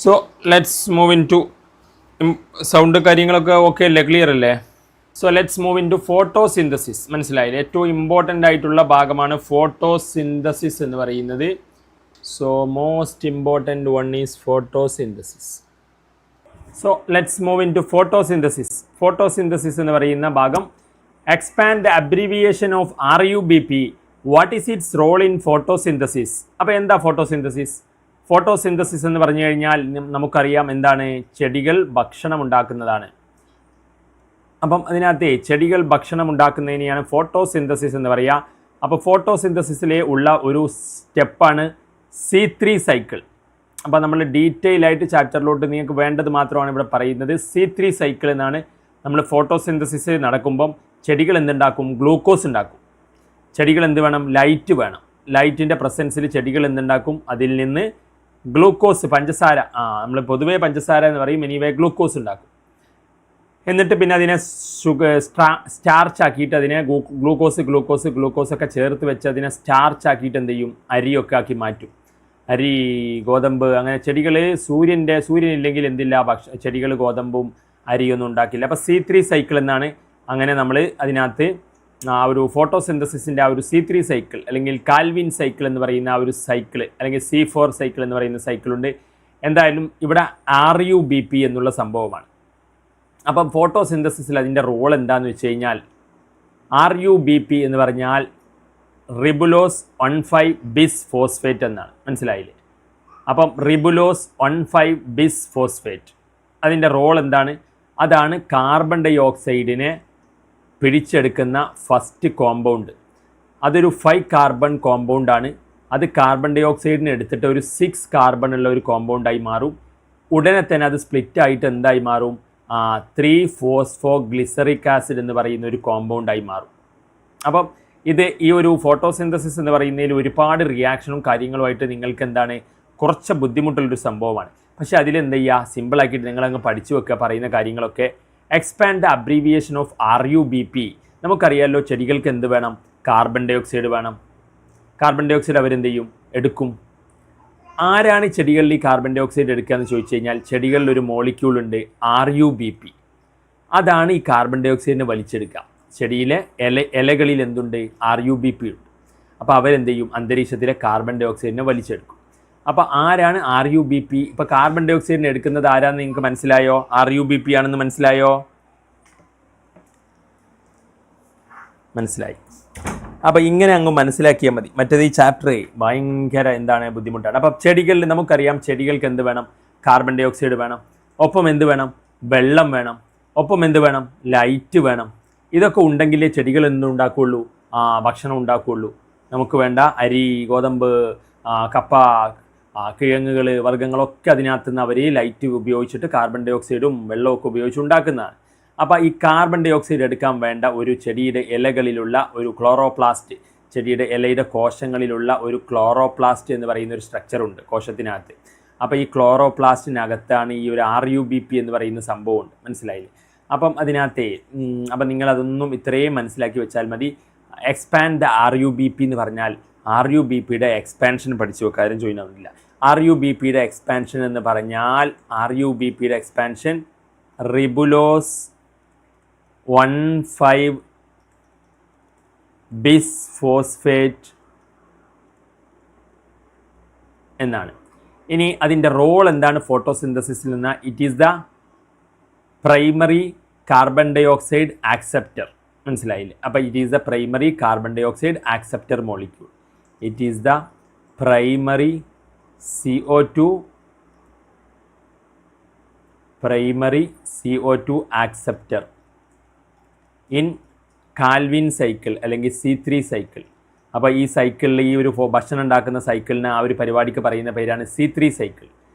So let's move in to sound കാര്യങ്ങളൊക്കെ okay അല്ലേ, clear അല്ലേ? So let's move in to photosynthesis. മനസ്സിലായില്ലേ? ഏറ്റവും ഇമ്പോർട്ടൻ്റ് ആയിട്ടുള്ള ഭാഗമാണ് ഫോട്ടോസിന്തസിസ് എന്ന് പറയുന്നത്. So most important one is photosynthesis. So let's move in to photosynthesis. Photosynthesis എന്ന് പറയുന്ന ഭാഗം expand the abbreviation of RUBP. What is its role in photosynthesis? അപ്പോൾ എന്താ ഫോട്ടോസിന്തസിസ്? ഫോട്ടോസിന്തസിസ് എന്ന് പറഞ്ഞു കഴിഞ്ഞാൽ നമുക്കറിയാം എന്താണ്, ചെടികൾ ഭക്ഷണം ഉണ്ടാക്കുന്നതാണ്. അപ്പം അതിനകത്ത് ചെടികൾ ഭക്ഷണം ഉണ്ടാക്കുന്നതിനെയാണ് ഫോട്ടോസിന്തസിസ് എന്ന് പറയുക. അപ്പോൾ ഫോട്ടോസിന്തസിസിലെ ഉള്ള ഒരു സ്റ്റെപ്പാണ് C3 സൈക്കിൾ. അപ്പോൾ നമ്മൾ ഡീറ്റെയിൽ ആയിട്ട് ചാപ്റ്ററിലോട്ട് നിങ്ങൾക്ക് വേണ്ടത് മാത്രമാണ് ഇവിടെ പറയുന്നത്. C3 സൈക്കിൾ എന്നാണ്. നമ്മൾ ഫോട്ടോസിന്തസിസ് നടക്കുമ്പം ചെടികൾ എന്തുണ്ടാക്കും? ഗ്ലൂക്കോസ് ഉണ്ടാക്കും. ചെടികൾ എന്ത് വേണം? ലൈറ്റ് വേണം. ലൈറ്റിൻ്റെ പ്രസൻസിൽ ചെടികൾ എന്തുണ്ടാക്കും? അതിൽ നിന്ന് ഗ്ലൂക്കോസ്, പഞ്ചസാര, നമ്മൾ പൊതുവേ പഞ്ചസാര എന്ന് പറയും, എനിവേ ഗ്ലൂക്കോസ് ഉണ്ടാക്കും. എന്നിട്ട് പിന്നെ അതിനെ സ്റ്റാർച്ച് ആക്കിയിട്ട് അതിനെ ഗ്ലൂക്കോസ് ഒക്കെ ചേർത്ത് വെച്ച് അതിനെ സ്റ്റാർച്ച് ആക്കിയിട്ട് എന്ത് ചെയ്യും? അരിയൊക്കെ ആക്കി മാറ്റും. അരി, ഗോതമ്പ്, അങ്ങനെ ചെടികൾ സൂര്യനില്ലെങ്കിൽ എന്തില്ല, ചെടികൾ ഗോതമ്പും അരിയൊന്നും ഉണ്ടാക്കില്ല. അപ്പോൾ C3 സൈക്കിൾ എന്നാണ്. അങ്ങനെ നമ്മൾ അതിനകത്ത് ആ ഒരു ഫോട്ടോസിന്തസിസിൻ്റെ ആ ഒരു C3 സൈക്കിൾ അല്ലെങ്കിൽ കാൽവിൻ സൈക്കിൾ എന്ന് പറയുന്ന ആ ഒരു സൈക്കിൾ അല്ലെങ്കിൽ C4 സൈക്കിൾ എന്ന് പറയുന്ന സൈക്കിളുണ്ട്. എന്തായാലും ഇവിടെ RUBP എന്നുള്ള സംഭവമാണ്. അപ്പം ഫോട്ടോസിന്തസിസിൽ അതിൻ്റെ റോൾ എന്താണെന്ന് വെച്ച് കഴിഞ്ഞാൽ RUBP എന്ന് പറഞ്ഞാൽ റിബുലോസ് 1,5 ബിസ് ഫോസ്ഫേറ്റ് എന്നാണ്. മനസ്സിലായില്ലേ? അപ്പം റിബുലോസ് 1,5 ബിസ് ഫോസ്ഫേറ്റ് അതിൻ്റെ റോൾ എന്താണ്? അതാണ് കാർബൺ ഡൈ ഓക്സൈഡിനെ പിടിച്ചെടുക്കുന്ന ഫസ്റ്റ് കോമ്പൗണ്ട്. അതൊരു 5 കാർബൺ കോമ്പൗണ്ടാണ്. അത് കാർബൺ ഡൈ ഓക്സൈഡിനെ എടുത്തിട്ട് ഒരു 6 കാർബൺ ഉള്ള ഒരു കോമ്പൗണ്ടായി മാറും. ഉടനെ തന്നെ അത് സ്പ്ലിറ്റ് ആയിട്ട് എന്തായി മാറും? 3 ഫോസ്ഫോ ഗ്ലിസറിക് ആസിഡ് എന്ന് പറയുന്ന ഒരു കോമ്പൗണ്ടായി മാറും. അപ്പം ഈ ഒരു ഫോട്ടോസിന്തസിസ് എന്ന് പറയുന്നതിൽ ഒരുപാട് റിയാക്ഷനും കാര്യങ്ങളുമായിട്ട് നിങ്ങൾക്ക് എന്താണ്, കുറച്ച് ബുദ്ധിമുട്ടുള്ളൊരു സംഭവമാണ്. പക്ഷേ അതിലെന്ത് ചെയ്യുക? സിമ്പിളാക്കിയിട്ട് നിങ്ങളങ്ങ് പഠിച്ചു വെക്കുക പറയുന്ന കാര്യങ്ങളൊക്കെ. Expand the abbreviation of RUBP. നമുക്കറിയാമല്ലോ ചെടികൾക്ക് എന്ത് വേണം? കാർബൺ ഡൈ ഓക്സൈഡ് വേണം. കാർബൺ ഡൈ ഓക്സൈഡ് അവരെന്ത് ചെയ്യും? എടുക്കും. ആരാണ് ചെടികളിൽ ഈ കാർബൺ ഡൈ ഓക്സൈഡ് എടുക്കുക എന്ന് ചോദിച്ചു കഴിഞ്ഞാൽ ചെടികളിൽ ഒരു മോളിക്യൂൾ ഉണ്ട്, RUBP. അതാണ് ഈ കാർബൺ ഡൈ ഓക്സൈഡിനെ വലിച്ചെടുക്കുക. ചെടിയിലെ ഇലകളിൽ എന്തുണ്ട്? RUBP ഉണ്ട്. അപ്പോൾ അവരെന്ത് ചെയ്യും? അന്തരീക്ഷത്തിലെ കാർബൺ ഡൈ ഓക്സൈഡിനെ വലിച്ചെടുക്കും. അപ്പോൾ ആരാണ് RUBP? ഇപ്പോൾ കാർബൺ ഡൈ ഓക്സൈഡിനെ എടുക്കുന്നത് ആരാന്ന് നിങ്ങൾക്ക് മനസ്സിലായോ? RUBP ആണെന്ന് മനസ്സിലായോ? മനസ്സിലായി. അപ്പോൾ ഇങ്ങനെ അങ്ങ് മനസ്സിലാക്കിയാൽ മതി. മറ്റേത് ഈ ചാപ്റ്റർ ഭയങ്കര എന്താണ്, ബുദ്ധിമുട്ടാണ്. അപ്പം ചെടികളിൽ നമുക്കറിയാം ചെടികൾക്ക് എന്ത് വേണം? കാർബൺ ഡൈ ഓക്സൈഡ് വേണം. ഒപ്പം എന്ത് വേണം? വെള്ളം വേണം. ഒപ്പം എന്ത് വേണം? ലൈറ്റ് വേണം. ഇതൊക്കെ ഉണ്ടെങ്കിലേ ചെടികൾ എന്തുണ്ടാക്കുകയുള്ളൂ? ഭക്ഷണം ഉണ്ടാക്കുകയുള്ളൂ. നമുക്ക് വേണ്ട അരി, ഗോതമ്പ്, കപ്പ, കിഴങ്ങുകൾ, വർഗ്ഗങ്ങളൊക്കെ അതിനകത്ത് നിന്ന് അവർ ലൈറ്റ് ഉപയോഗിച്ചിട്ട് കാർബൺ ഡൈ ഓക്സൈഡും വെള്ളമൊക്കെ ഉപയോഗിച്ച് ഉണ്ടാക്കുന്നതാണ്. അപ്പോൾ ഈ കാർബൺ ഡൈ ഓക്സൈഡ് എടുക്കാൻ വേണ്ട ഒരു ചെടിയുടെ ഇലകളിലുള്ള ഒരു ക്ലോറോപ്ലാസ്റ്റ്, ചെടിയുടെ ഇലയുടെ കോശങ്ങളിലുള്ള ഒരു ക്ലോറോപ്ലാസ്റ്റ് എന്ന് പറയുന്ന ഒരു സ്ട്രക്ചറുണ്ട് കോശത്തിനകത്ത്. അപ്പോൾ ഈ ക്ലോറോപ്ലാസ്റ്റിനകത്താണ് ഈ ഒരു RUBP എന്ന് പറയുന്ന സംഭവമുണ്ട്. മനസ്സിലായില്ലേ? അപ്പം അതിനകത്തെ അപ്പം നിങ്ങളതൊന്നും ഇത്രയും മനസ്സിലാക്കി വെച്ചാൽ മതി. എക്സ്പാൻഡ് ദ RUBP എന്ന് പറഞ്ഞാൽ RUBPയുടെ എക്സ്പാൻഷൻ പഠിച്ചു വെക്കുക, ആരും ജോയിൻ ആവുന്നില്ല. RUBPയുടെ എക്സ്പാൻഷൻ എന്ന് പറഞ്ഞാൽ RUBPയുടെ എക്സ്പാൻഷൻ റിബുലോസ് 1,5 ബിസ് ഫോസ്ഫേറ്റ് എന്നാണ്. ഇനി അതിൻ്റെ റോൾ എന്താണ് ഫോട്ടോസിന്തസിസിൽ നിന്ന്? It is the primary carbon dioxide acceptor. മനസ്സിലായില്ലേ? അപ്പോൾ it is the primary carbon dioxide acceptor molecule. It is the primary CO2 acceptor in Calvin cycle അല്ലെങ്കിൽ C3 cycle. അപ്പോൾ ഈ സൈക്കിളിൽ ഈ ഒരു ഭക്ഷണം ഉണ്ടാക്കുന്ന സൈക്കിളിന് ആ ഒരു പരിപാടിക്ക് പറയുന്ന പേരാണ് C3 സൈക്കിൾ.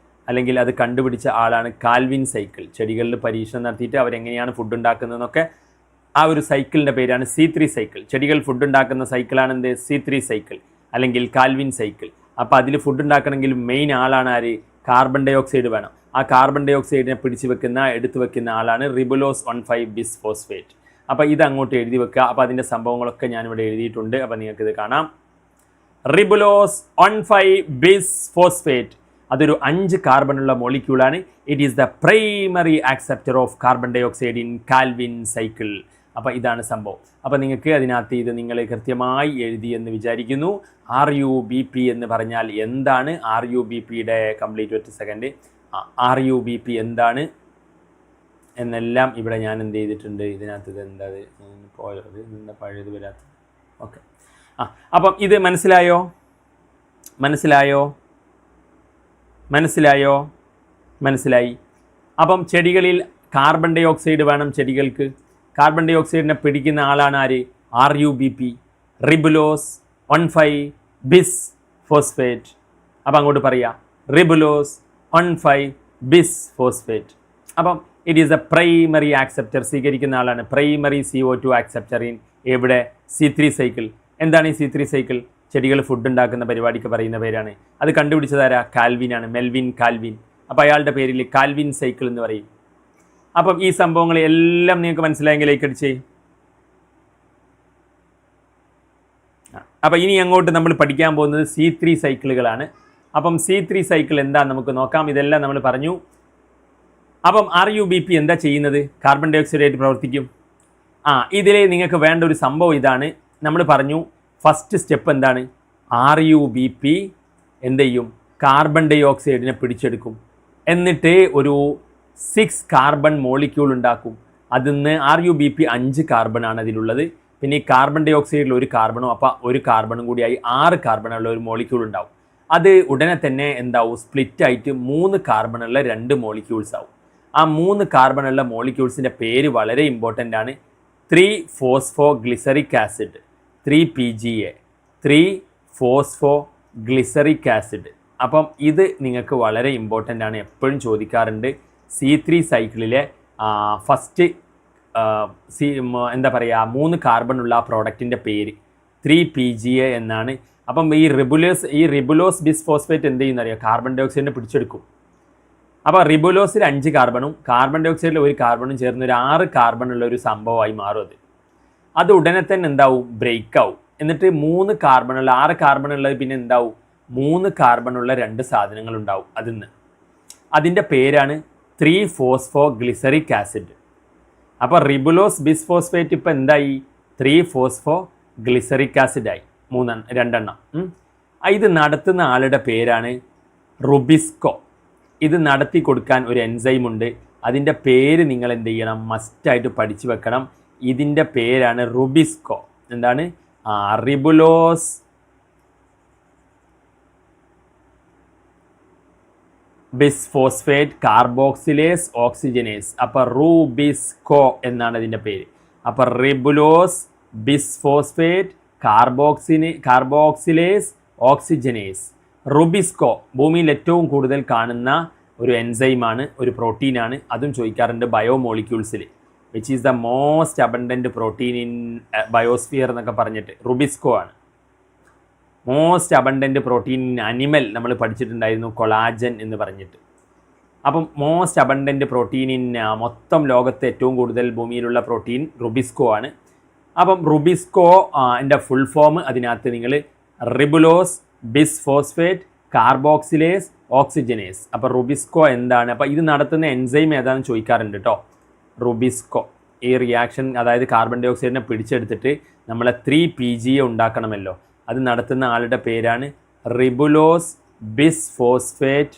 അല്ലെങ്കിൽ അത് കണ്ടുപിടിച്ച ആളാണ് കാൽവിൻ സൈക്കിൾ. ചെടികളിൽ പരീക്ഷണം നടത്തിയിട്ട് അവരെങ്ങനെയാണ് ഫുഡ് ഉണ്ടാക്കുന്നതെന്നൊക്കെ ആ ഒരു സൈക്കിളിൻ്റെ പേരാണ് C3 സൈക്കിൾ. ചെടികൾ ഫുഡ് ഉണ്ടാക്കുന്ന സൈക്കിളാണ് എന്ത്? C3 സൈക്കിൾ അല്ലെങ്കിൽ കാൽവിൻ സൈക്കിൾ. അപ്പോൾ അതിൽ ഫുഡ് ഉണ്ടാക്കണമെങ്കിൽ മെയിൻ ആളാണ് ആര്? കാർബൺ ഡൈ ഓക്സൈഡ് വേണം. ആ കാർബൺ ഡൈ ഓക്സൈഡിനെ എടുത്തു വെക്കുന്ന ആളാണ് റിബുലോസ് 1,5 ബിസ് ഫോസ്ഫേറ്റ്. അപ്പോൾ ഇത് അങ്ങോട്ട് എഴുതി വെക്കുക. അപ്പോൾ അതിൻ്റെ സംഭവങ്ങളൊക്കെ ഞാനിവിടെ എഴുതിയിട്ടുണ്ട്. അപ്പോൾ നിങ്ങൾക്കിത് കാണാം. റിബുലോസ് 1,5 ബിസ് ഫോസ്ഫേറ്റ് അതൊരു 5 കാർബണുള്ള മോളിക്യൂളാണ്. It is the primary acceptor of carbon dioxide in Calvin cycle. അപ്പോൾ ഇതാണ് സംഭവം. അപ്പോൾ നിങ്ങൾക്ക് അതിനകത്ത് ഇത് നിങ്ങൾ കൃത്യമായി എഴുതി എന്ന് വിചാരിക്കുന്നു. RUBP എന്ന് പറഞ്ഞാൽ എന്താണ്? RUBPയുടെ കംപ്ലീറ്റ് ഒറ്റ സെക്കൻഡ്. RUBP എന്താണ് എന്നെല്ലാം ഇവിടെ ഞാൻ എന്ത് ചെയ്തിട്ടുണ്ട്. ഇതിനകത്ത് ഇത് എന്താ പോയത്, എന്താ പഴയത് വരാത്തത്. ഓക്കെ, അപ്പം ഇത് മനസ്സിലായോ? മനസ്സിലായി. അപ്പം ചെടികളിൽ കാർബൺ ഡൈ ഓക്സൈഡ് വേണം. ചെടികൾക്ക് കാർബൺ ഡൈ ഓക്സൈഡിനെ പിടിക്കുന്ന ആളാണ് ആര്? RUBP, ribulose 1,5 bis phosphate. അപ്പം അങ്ങോട്ട് പറയാം, റിബുലോസ് 1,5 ബിസ് ഫോസ്ഫേറ്റ്. അപ്പം it is A primary acceptor, സ്വീകരിക്കുന്ന ആളാണ്. പ്രൈമറി CO2 ആക്സെപ്റ്റർ ഇൻ എവിടെ? C3 cycle. എന്താണ് ഈ C3 സൈക്കിൾ? ചെടികൾ ഫുഡ് ഉണ്ടാക്കുന്ന പരിപാടിക്ക് പറയുന്ന പേരാണ്. അത് കണ്ടുപിടിച്ചതാരാ? കാൽവിനാണ്, മെൽവിൻ കാൽവിൻ. അപ്പോൾ അയാളുടെ പേരിൽ കാൽവിൻ സൈക്കിൾ എന്ന് പറയും. അപ്പം ഈ സംഭവങ്ങളെല്ലാം നിങ്ങൾക്ക് മനസ്സിലായെങ്കിൽ ലൈക്ക് അടിച്ചേ. അപ്പോൾ ഇനി അങ്ങോട്ട് നമ്മൾ പഠിക്കാൻ പോകുന്നത് C3 സൈക്കിളുകളാണ്. അപ്പം C3 സൈക്കിൾ എന്താണെന്ന് നമുക്ക് നോക്കാം. ഇതെല്ലാം നമ്മൾ പറഞ്ഞു. അപ്പം RUBP എന്താ ചെയ്യുന്നത്? കാർബൺ ഡൈ ഓക്സൈഡായിട്ട് പ്രവർത്തിക്കും. ഇതിൽ നിങ്ങൾക്ക് വേണ്ട ഒരു സംഭവം ഇതാണ്. നമ്മൾ പറഞ്ഞു ഫസ്റ്റ് സ്റ്റെപ്പ് എന്താണ്? RUBP എന്ത് ചെയ്യും? കാർബൺ ഡൈ ഓക്സൈഡിനെ പിടിച്ചെടുക്കും. എന്നിട്ട് ഒരു 6 കാർബൺ മോളിക്യൂൾ ഉണ്ടാക്കും. അതിന്ന് RUBP 5 കാർബണാണ് അതിലുള്ളത്. പിന്നെ ഈ കാർബൺ ഡൈ ഓക്സൈഡിൽ ഒരു കാർബണും, അപ്പോൾ ഒരു കാർബണും കൂടിയായി 6 കാർബണുള്ള ഒരു മോളിക്യൂൾ ഉണ്ടാവും. അത് ഉടനെ തന്നെ എന്താവും? സ്പ്ലിറ്റ് ആയിട്ട് 3 കാർബണുള്ള 2 മോളിക്യൂൾസ് ആവും. ആ 3 കാർബണുള്ള മോളിക്യൂൾസിൻ്റെ പേര് വളരെ ഇമ്പോർട്ടൻ്റ് ആണ്. 3-ഫോസ്ഫോഗ്ലിസറിക് ആസിഡ്, 3PGA, 3-ഫോസ്ഫോഗ്ലിസറിക് ആസിഡ്. അപ്പം ഇത് നിങ്ങൾക്ക് വളരെ ഇമ്പോർട്ടൻ്റ് ആണ്, എപ്പോഴും ചോദിക്കാറുണ്ട്. C3 സൈക്കിളിലെ ഫസ്റ്റ് എന്താ പറയുക 3 കാർബണുള്ള ആ പ്രോഡക്റ്റിൻ്റെ പേര് 3PGA എന്നാണ്. അപ്പം ഈ റിബുലോസ് ബിസ്ഫോസ്ഫേറ്റ് എന്ത് ചെയ്യുന്നറിയോ? കാർബൺ ഡൈ ഓക്സൈഡിനെ പിടിച്ചെടുക്കും. അപ്പോൾ റിബുലോസിൽ 5 കാർബണും കാർബൺ ഡൈ ഓക്സൈഡിൽ ഒരു കാർബണും ചേർന്ന് ഒരു 6 കാർബണുള്ള ഒരു സംഭവമായി മാറും. അത് ഉടനെ തന്നെ എന്താവും? ബ്രേക്ക് ആവും. എന്നിട്ട് 3 കാർബണുള്ള 6 കാർബണുള്ളത് പിന്നെ എന്താവും? 3 കാർബണുള്ള 2 സാധനങ്ങൾ ഉണ്ടാവും. അതിൻ്റെ പേരാണ് 3-ഫോസ്ഫോഗ്ലിസറിക് ആസിഡ്. അപ്പോൾ റിബുലോസ് ബിസ്ഫോസ്ഫേറ്റ് ഇപ്പോൾ എന്തായി? 3-ഫോസ്ഫോഗ്ലിസറിക് ആസിഡായി. 2 ഇത് നടത്തുന്ന ആളുടെ പേരാണ് റുബിസ്കോ. ഇത് നടത്തി കൊടുക്കാൻ ഒരു എൻസൈം ഉണ്ട്. അതിൻ്റെ പേര് നിങ്ങൾ എന്ത് ചെയ്യണം? മസ്റ്റായിട്ട് പഠിച്ചു വെക്കണം. ഇതിൻ്റെ പേരാണ് റുബിസ്കോ. എന്താണ്? Ribulose bisphosphate carboxylase oxygenase. അപ്പോൾ റുബിസ്കോ എന്നാണ് ഇതിൻ്റെ പേര്. അപ്പോൾ ribulose bisphosphate carboxylase oxygenase. RuBisCO ഭൂമിയിൽ ഏറ്റവും കൂടുതൽ കാണുന്ന ഒരു എൻസൈമാണ്, ഒരു പ്രോട്ടീനാണ്. അതും ചോദിക്കാറുണ്ട് ബയോമോളിക്യൂൾസിൽ. Which is the most abundant protein in biosphere എന്നൊക്കെ പറഞ്ഞിട്ട് റുബിസ്കോ ആണ്. Most abundant protein in animal നമ്മൾ പഠിച്ചിട്ടുണ്ടായിരുന്നു, കൊളാജൻ എന്ന് പറഞ്ഞിട്ട്. അപ്പം മോസ്റ്റ് അബണ്ടൻറ്റ് പ്രോട്ടീൻ ഇൻ മൊത്തം ലോകത്ത് ഏറ്റവും കൂടുതൽ ഭൂമിയിലുള്ള പ്രോട്ടീൻ റുബിസ്കോ ആണ്. അപ്പം റുബിസ്കോ എൻ്റെ ഫുൾ ഫോം അതിനകത്ത് നിങ്ങൾ റിബുലോസ് ബിസ്ഫോസ്ഫേറ്റ് കാർബോക്സിലേസ് ഓക്സിജനേസ്. അപ്പോൾ റുബിസ്കോ എന്താണ്? അപ്പോൾ ഇത് നടത്തുന്ന എൻസൈം ഏതാണെന്ന് ചോദിക്കാറുണ്ട് കേട്ടോ. റുബിസ്കോ ഈ റിയാക്ഷൻ, അതായത് കാർബൺ ഡൈ ഓക്സൈഡിനെ പിടിച്ചെടുത്തിട്ട് നമ്മളെ 3PGA ഉണ്ടാക്കണമല്ലോ. അത് നടത്തുന്ന ആളുടെ പേരാണ് ribulose bisphosphate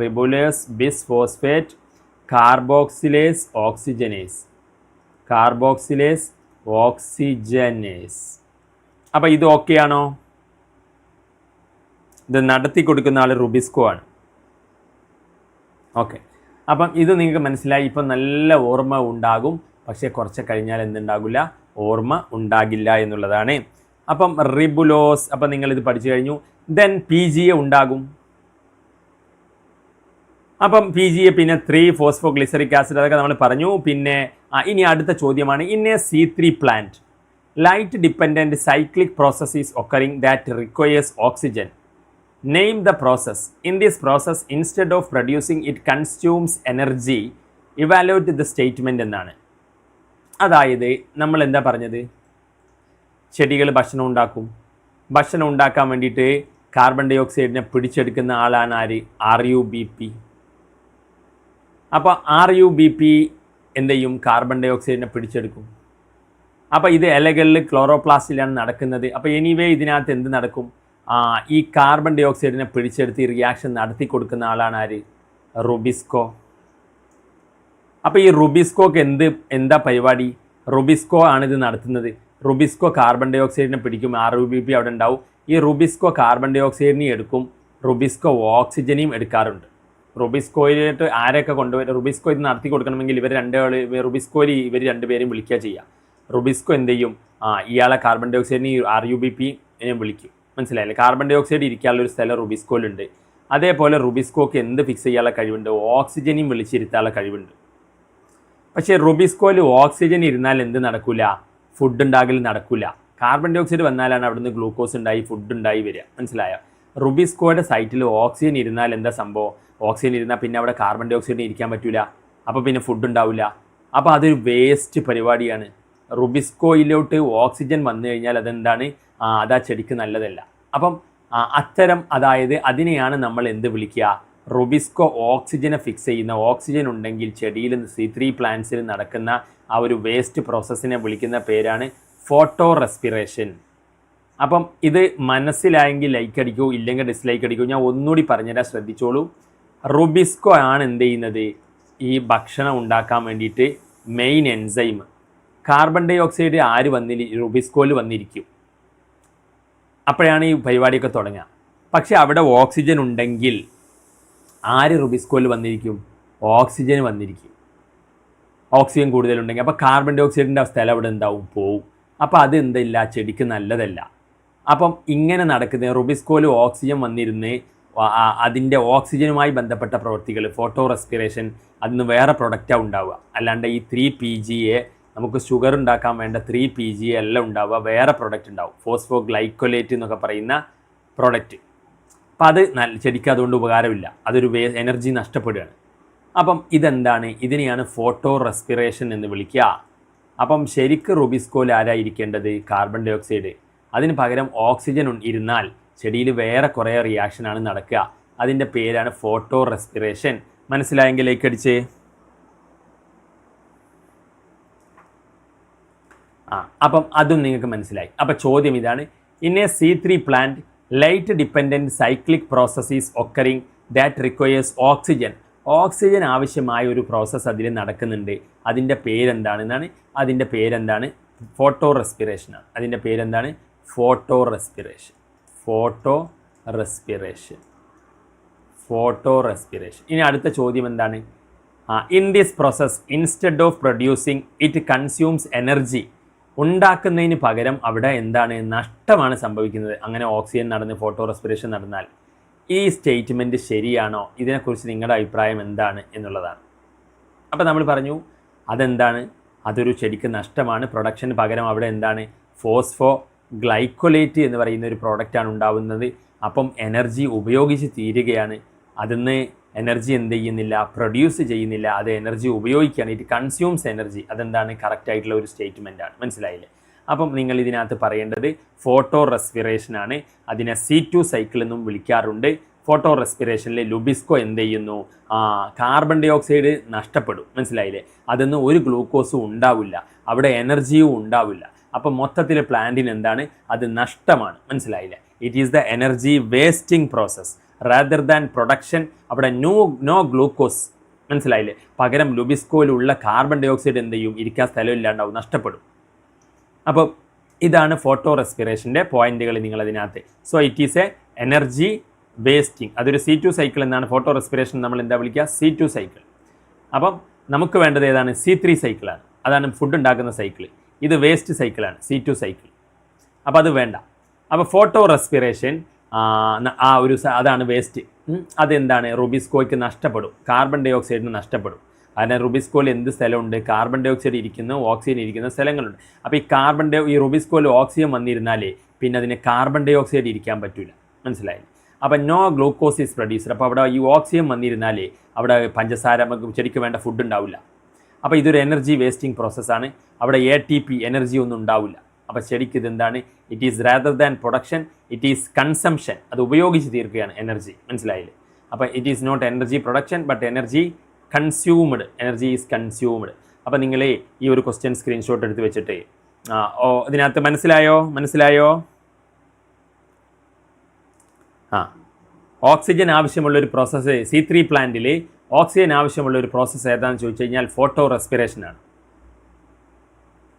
ribulose bisphosphate carboxylase oxygenase. അപ്പോൾ ഇത് ഓക്കെ ആണോ? ഇത് നടത്തി കൊടുക്കുന്ന ആൾ റുബിസ്കോ ആണ്. ഓക്കെ, അപ്പം ഇത് നിങ്ങൾക്ക് മനസ്സിലായി. ഇപ്പം നല്ല ഓർമ്മ ഉണ്ടാകും, പക്ഷേ കുറച്ച് കഴിഞ്ഞാൽ എന്തുണ്ടാകില്ല? ഓർമ്മ ഉണ്ടാകില്ല എന്നുള്ളതാണ്. അപ്പം റിബുലോസ്, അപ്പം നിങ്ങളിത് പഠിച്ചു കഴിഞ്ഞു. ദെൻ PGA ഉണ്ടാകും. അപ്പം PGA പിന്നെ 3-ഫോസ്ഫോഗ്ലിസറിക് ആസിഡ്, അതൊക്കെ നമ്മൾ പറഞ്ഞു. പിന്നെ ഇനി അടുത്ത ചോദ്യമാണ്, in A C3 plant light dependent cyclic process is occurring that requires oxygen. Name the process. In this process, instead of producing, it consumes energy. Evaluate the statement എന്നാണ്. അതായത് നമ്മൾ എന്താ പറഞ്ഞത്? ചെടികൾ ഭക്ഷണം ഉണ്ടാക്കാൻ വേണ്ടിയിട്ട് കാർബൺ ഡൈ ഓക്സൈഡിനെ പിടിച്ചെടുക്കുന്ന ആളാണ് ആര്? RuBp. അപ്പോൾ RuBp എന്ത് ചെയ്യും? കാർബൺ ഡൈ ഓക്സൈഡിനെ പിടിച്ചെടുക്കും. അപ്പോൾ ഇത് ഇലകളിൽ ക്ലോറോപ്ലാസ്റ്റിലാണ് നടക്കുന്നത്. അപ്പോൾ എനിവേ ഇതിനകത്ത് എന്ത് നടക്കും? ഈ കാർബൺ ഡൈ ഓക്സൈഡിനെ പിടിച്ചെടുത്ത് ഈ റിയാക്ഷൻ നടത്തി കൊടുക്കുന്ന ആളാണ് ആര്? റുബിസ്കോ. അപ്പോൾ ഈ റുബിസ്കോക്ക് എന്താ പരിപാടി? റുബിസ്കോ ആണ് ഇത് നടത്തുന്നത്. റുബിസ്കോ കാർബൺ ഡൈ ഓക്സൈഡിനെ പിടിക്കും, RuBp അവിടെ ഉണ്ടാവും. ഈ റുബിസ്കോ കാർബൺ ഡൈ ഓക്സൈഡിനെയും എടുക്കും, റുബിസ്കോ ഓക്സിജനെയും എടുക്കാറുണ്ട്. റുബിസ്കോയിലായിട്ട് ആരെയൊക്കെ കൊണ്ടുപോയി റുബിസ്കോ ഇത് നടത്തി കൊടുക്കണമെങ്കിൽ റുബിസ്കോയിൽ ഇവർ രണ്ടുപേരെയും വിളിക്കുക ചെയ്യുക. റുബിസ്കോ എന്ത് ചെയ്യും? ഇയാളെ കാർബൺ ഡൈ ഓക്സൈഡിനെയും RuBpനെയും വിളിക്കും. മനസ്സിലായില്ലേ? കാർബൺ ഡൈ ഓക്സൈഡ് ഇരിക്കാനുള്ള ഒരു സ്ഥലം റുബിസ്കോയിലുണ്ട്. അതേപോലെ റുബിസ്കോക്ക് എന്ത് ഫിക്സ് ചെയ്യാനുള്ള കഴിവുണ്ട്? ഓക്സിജനെയും വിളിച്ചിരുത്താനുള്ള കഴിവുണ്ട്. പക്ഷേ റുബിസ്കോയിൽ ഓക്സിജൻ ഇരുന്നാൽ എന്ത് നടക്കില്ല? ഫുഡ് ഉണ്ടാകൽ നടക്കില്ല. കാർബൺ ഡൈ ഓക്സൈഡ് വന്നാലാണ് അവിടുന്ന് ഗ്ലൂക്കോസ് ഉണ്ടായി ഫുഡ് ഉണ്ടായി വരിക. മനസ്സിലായോ? റുബിസ്കോയുടെ സൈറ്റിൽ ഓക്സിജൻ ഇരുന്നാൽ എന്താ സംഭവം? ഓക്സിജൻ ഇരുന്നാൽ പിന്നെ അവിടെ കാർബൺ ഡൈ ഓക്സൈഡിന് ഇരിക്കാൻ പറ്റില്ല. അപ്പോൾ പിന്നെ ഫുഡ് ഉണ്ടാവില്ല. അപ്പോൾ അതൊരു വേസ്റ്റ് പരിപാടിയാണ്. റുബിസ്കോയിലോട്ട് ഓക്സിജൻ വന്നു കഴിഞ്ഞാൽ അതെന്താണ്? അതാ ചെടിക്ക് നല്ലതല്ല. അപ്പം അത്തരം അതായത് അതിനെയാണ് നമ്മൾ എന്ത് വിളിക്കുക? റുബിസ്കോ ഓക്സിജനെ ഫിക്സ് ചെയ്യുന്ന ഓക്സിജൻ ഉണ്ടെങ്കിൽ ചെടിയിൽ C3 പ്ലാന്റ്സിൽ നടക്കുന്ന ആ ഒരു വേസ്റ്റ് പ്രോസസ്സിനെ വിളിക്കുന്ന പേരാണ് ഫോട്ടോ റെസ്പിറേഷൻ. അപ്പം ഇത് മനസ്സിലായെങ്കിൽ ലൈക്ക് അടിക്കൂ, ഇല്ലെങ്കിൽ ഡിസ്ലൈക്ക് അടിക്കൂ. ഞാൻ ഒന്നുകൂടി പറഞ്ഞുതരാൻ ശ്രദ്ധിച്ചോളൂ. റുബിസ്കോ ആണ് എന്ത് ചെയ്യുന്നത്? ഈ ഭക്ഷണം ഉണ്ടാക്കാൻ വേണ്ടിയിട്ട് main enzyme. Carbon dioxide റുബിസ്കോയിൽ വന്നിരിക്കും. അപ്പോഴാണ് ഈ പരിപാടിയൊക്കെ തുടങ്ങുക. പക്ഷേ അവിടെ ഓക്സിജൻ ഉണ്ടെങ്കിൽ റുബിസ്കോയിൽ വന്നിരിക്കും? ഓക്സിജൻ വന്നിരിക്കും. ഓക്സിജൻ കൂടുതലുണ്ടെങ്കിൽ അപ്പോൾ കാർബൺ ഡൈ ഓക്സൈഡിൻ്റെ സ്ഥലം അവിടെ എന്താവും? പോവും. അപ്പോൾ അത് എന്തില്ല? ചെടിക്ക് നല്ലതല്ല. അപ്പം ഇങ്ങനെ നടക്കുന്ന റുബിസ്കോയിൽ ഓക്സിജൻ വന്നിരുന്ന് അതിൻ്റെ ഓക്സിജനുമായി ബന്ധപ്പെട്ട പ്രവൃത്തികൾ ഫോട്ടോ റെസ്പിറേഷൻ അതിന് വേറെ പ്രൊഡക്റ്റാണ് ഉണ്ടാവുക. അല്ലാണ്ട് ഈ 3PGA നമുക്ക് ഷുഗർ ഉണ്ടാക്കാൻ വേണ്ട 3PGA എല്ലാം ഉണ്ടാവുക, വേറെ പ്രൊഡക്റ്റ് ഉണ്ടാവും. ഫോസ്ഫോഗ്ലൈക്കോലേറ്റ് എന്നൊക്കെ പറയുന്ന പ്രൊഡക്റ്റ്. അപ്പം അത് ചെടിക്ക് അതുകൊണ്ട് ഉപകാരമില്ല. അതൊരു എനർജി നഷ്ടപ്പെടുകയാണ്. അപ്പം ഇതെന്താണ്? ഇതിനെയാണ് ഫോട്ടോ റെസ്പിറേഷൻ എന്ന് വിളിക്കുക. അപ്പം ശരിക്ക് റുബിസ്കോയിൽ ആരായിരിക്കേണ്ടത്? Carbon dioxide. അതിന് പകരം ഓക്സിജൻ ഇരുന്നാൽ ചെടിയിൽ വേറെ കുറേ റിയാക്ഷനാണ് നടക്കുക. അതിൻ്റെ പേരാണ് ഫോട്ടോ റെസ്പിറേഷൻ. മനസ്സിലായെങ്കിൽ ലൈക്ക് അടിച്ചേ. അപ്പം അതും നിങ്ങൾക്ക് മനസ്സിലായി. അപ്പം ചോദ്യം ഇതാണ്: in A C3 plant light dependent cyclic process is occurring that requires oxygen. Oxygen ആവശ്യമായ ഒരു പ്രോസസ്സ് അതിൽ നടക്കുന്നുണ്ട്. അതിൻ്റെ പേരെന്താണെന്നാണ്? അതിൻ്റെ പേരെന്താണ്? ഫോട്ടോ റെസ്പിറേഷനാണ്. അതിൻ്റെ പേരെന്താണ്? Photo respiration. Photo respiration. Photo respiration. ഇനി അടുത്ത ചോദ്യം എന്താണ്? In this process instead of producing it consumes energy. ഉണ്ടാക്കുന്നതിന് പകരം അവിടെ എന്താണ്? നഷ്ടമാണ് സംഭവിക്കുന്നത്. അങ്ങനെ ഓക്സിജൻ നടന്ന് ഫോട്ടോ റെസ്പിറേഷൻ നടന്നാൽ ഈ സ്റ്റേറ്റ്മെൻറ്റ് ശരിയാണോ? ഇതിനെക്കുറിച്ച് നിങ്ങളുടെ അഭിപ്രായം എന്താണ് എന്നുള്ളതാണ്. അപ്പോൾ നമ്മൾ പറഞ്ഞു അതെന്താണ്? അതൊരു ചെടിക്ക് നഷ്ടമാണ്. പ്രൊഡക്ഷന് പകരം അവിടെ എന്താണ്? ഫോസ്ഫോഗ്ലൈക്കോലേറ്റ് എന്ന് പറയുന്ന ഒരു പ്രോഡക്റ്റാണ് ഉണ്ടാവുന്നത്. അപ്പം എനർജി ഉപയോഗിച്ച് തീരുകയാണ്. അതിന്ന് എനർജി എന്ത് ചെയ്യുന്നില്ല? പ്രൊഡ്യൂസ് ചെയ്യുന്നില്ല. അത് എനർജി ഉപയോഗിക്കുകയാണ്. It consumes energy. അതെന്താണ്? കറക്റ്റായിട്ടുള്ള ഒരു സ്റ്റേറ്റ്മെൻറ്റാണ്. മനസ്സിലായില്ലേ? അപ്പം നിങ്ങൾ ഇതിനകത്ത് പറയേണ്ടത് ഫോട്ടോ റെസ്പിറേഷനാണ്. അതിനെ C2 സൈക്കിൾ എന്നും വിളിക്കാറുണ്ട്. ഫോട്ടോ റെസ്പിറേഷനിൽ ലുബിസ്കോ എന്ത് ചെയ്യുന്നു? കാർബൺ ഡൈ ഓക്സൈഡ് നഷ്ടപ്പെടും. മനസ്സിലായില്ലേ? അതൊന്നും ഒരു ഗ്ലൂക്കോസും ഉണ്ടാവില്ല, അവിടെ എനർജിയും ഉണ്ടാവില്ല. അപ്പം മൊത്തത്തിൽ പ്ലാന്റിന് എന്താണ്? അത് നഷ്ടമാണ്. മനസ്സിലായില്ലേ? It is the energy wasting process rather than production. അവിടെ നോ ഗ്ലൂക്കോസ്. മനസ്സിലായില്ലേ? പകരം ലുബിസ്കോയിലുള്ള കാർബൺ ഡൈ ഓക്സൈഡ് എന്ത് ചെയ്യും? ഇരിക്കാൻ സ്ഥലമില്ലാണ്ടാവും, നഷ്ടപ്പെടും. അപ്പോൾ ഇതാണ് ഫോട്ടോ റെസ്പിറേഷൻ്റെ പോയിന്റുകൾ നിങ്ങളതിനകത്ത്. So it is a energy wasting. അതൊരു C2 സൈക്കിൾ എന്നാണ്. ഫോട്ടോ റെസ്പിറേഷൻ നമ്മൾ എന്താ വിളിക്കുക? C2 cycle. അപ്പം നമുക്ക് വേണ്ടത് ഏതാണ്? C3 സൈക്കിളാണ്. അതാണ് ഫുഡ് ഉണ്ടാക്കുന്ന സൈക്കിൾ. ഇത് വേസ്റ്റ് സൈക്കിളാണ്, C2 സൈക്കിൾ. അപ്പോൾ അത് വേണ്ട. അപ്പോൾ ഫോട്ടോ റെസ്പിറേഷൻ അതാണ് വേസ്റ്റ്. അതെന്താണ്? റുബിസ്കോയ്ക്ക് നഷ്ടപ്പെടും, കാർബൺ ഡൈ ഓക്സൈഡിന് നഷ്ടപ്പെടും. അതിന് റുബിസ്കോയിൽ എന്ത് സ്ഥലമുണ്ട്? കാർബൺ ഡൈ ഓക്സൈഡ് ഇരിക്കുന്ന ഓക്സിജൻ ഇരിക്കുന്ന സ്ഥലങ്ങളുണ്ട്. അപ്പോൾ ഈ റുബിസ്കോയിൽ ഓക്സിജൻ വന്നിരുന്നാലേ പിന്നെ അതിന് കാർബൺ ഡൈ ഓക്സൈഡ് ഇരിക്കാൻ പറ്റില്ല. മനസ്സിലായില്ലേ? അപ്പോൾ നോ ഗ്ലൂക്കോസ് ഈസ് പ്രൊഡ്യൂസ്ഡ്. അപ്പോൾ അവിടെ ഈ ഓക്സിജൻ വന്നിരുന്നാലേ അവിടെ പഞ്ചസാര നമുക്ക് ശരിക്കും വേണ്ട ഫുഡ് ഉണ്ടാവില്ല. അപ്പോൾ ഇതൊരു എനർജി വേസ്റ്റിംഗ് പ്രോസസ്സാണ്. അവിടെ ATP എനർജി ഒന്നും ഉണ്ടാവില്ല. അപ്പോൾ ശരിക്കും ഇതെന്താണ്? It is rather than production, it is consumption. അത് ഉപയോഗിച്ച് തീർക്കുകയാണ് എനർജി. മനസ്സിലായില്ലേ? അപ്പോൾ it is not energy production but energy consumed. Energy is consumed. അപ്പോൾ നിങ്ങൾ ഈ ഒരു ക്വസ്റ്റ്യൻ സ്ക്രീൻഷോട്ട് എടുത്ത് വെച്ചിട്ട് ഇതിനകത്ത് മനസ്സിലായോ? ഓക്സിജൻ ആവശ്യമുള്ളൊരു പ്രോസസ്സ് C3 പ്ലാന്റിൽ ഓക്സിജൻ ആവശ്യമുള്ളൊരു പ്രോസസ്സ് ഏതാണെന്ന് ചോദിച്ചു കഴിഞ്ഞാൽ ഫോട്ടോ റെസ്പിറേഷനാണ്.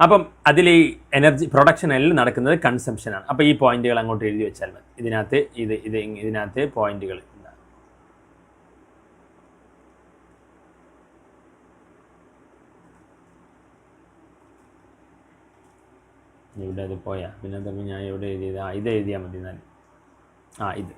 അപ്പം അതിൽ ഈ എനർജി പ്രൊഡക്ഷൻ എല്ലാം നടക്കുന്നത് കൺസംഷനാണ്. അപ്പോൾ ഈ പോയിന്റുകൾ അങ്ങോട്ട് എഴുതി വെച്ചാൽ മതി. ഇതിനകത്ത് പോയിന്റുകൾ ഇവിടെ അത് പോയാ പിന്നെ തമ്മിൽ ഞാൻ എവിടെ എഴുതിയത്? ഇത് എഴുതിയാൽ മതി. എന്നാൽ ഇത്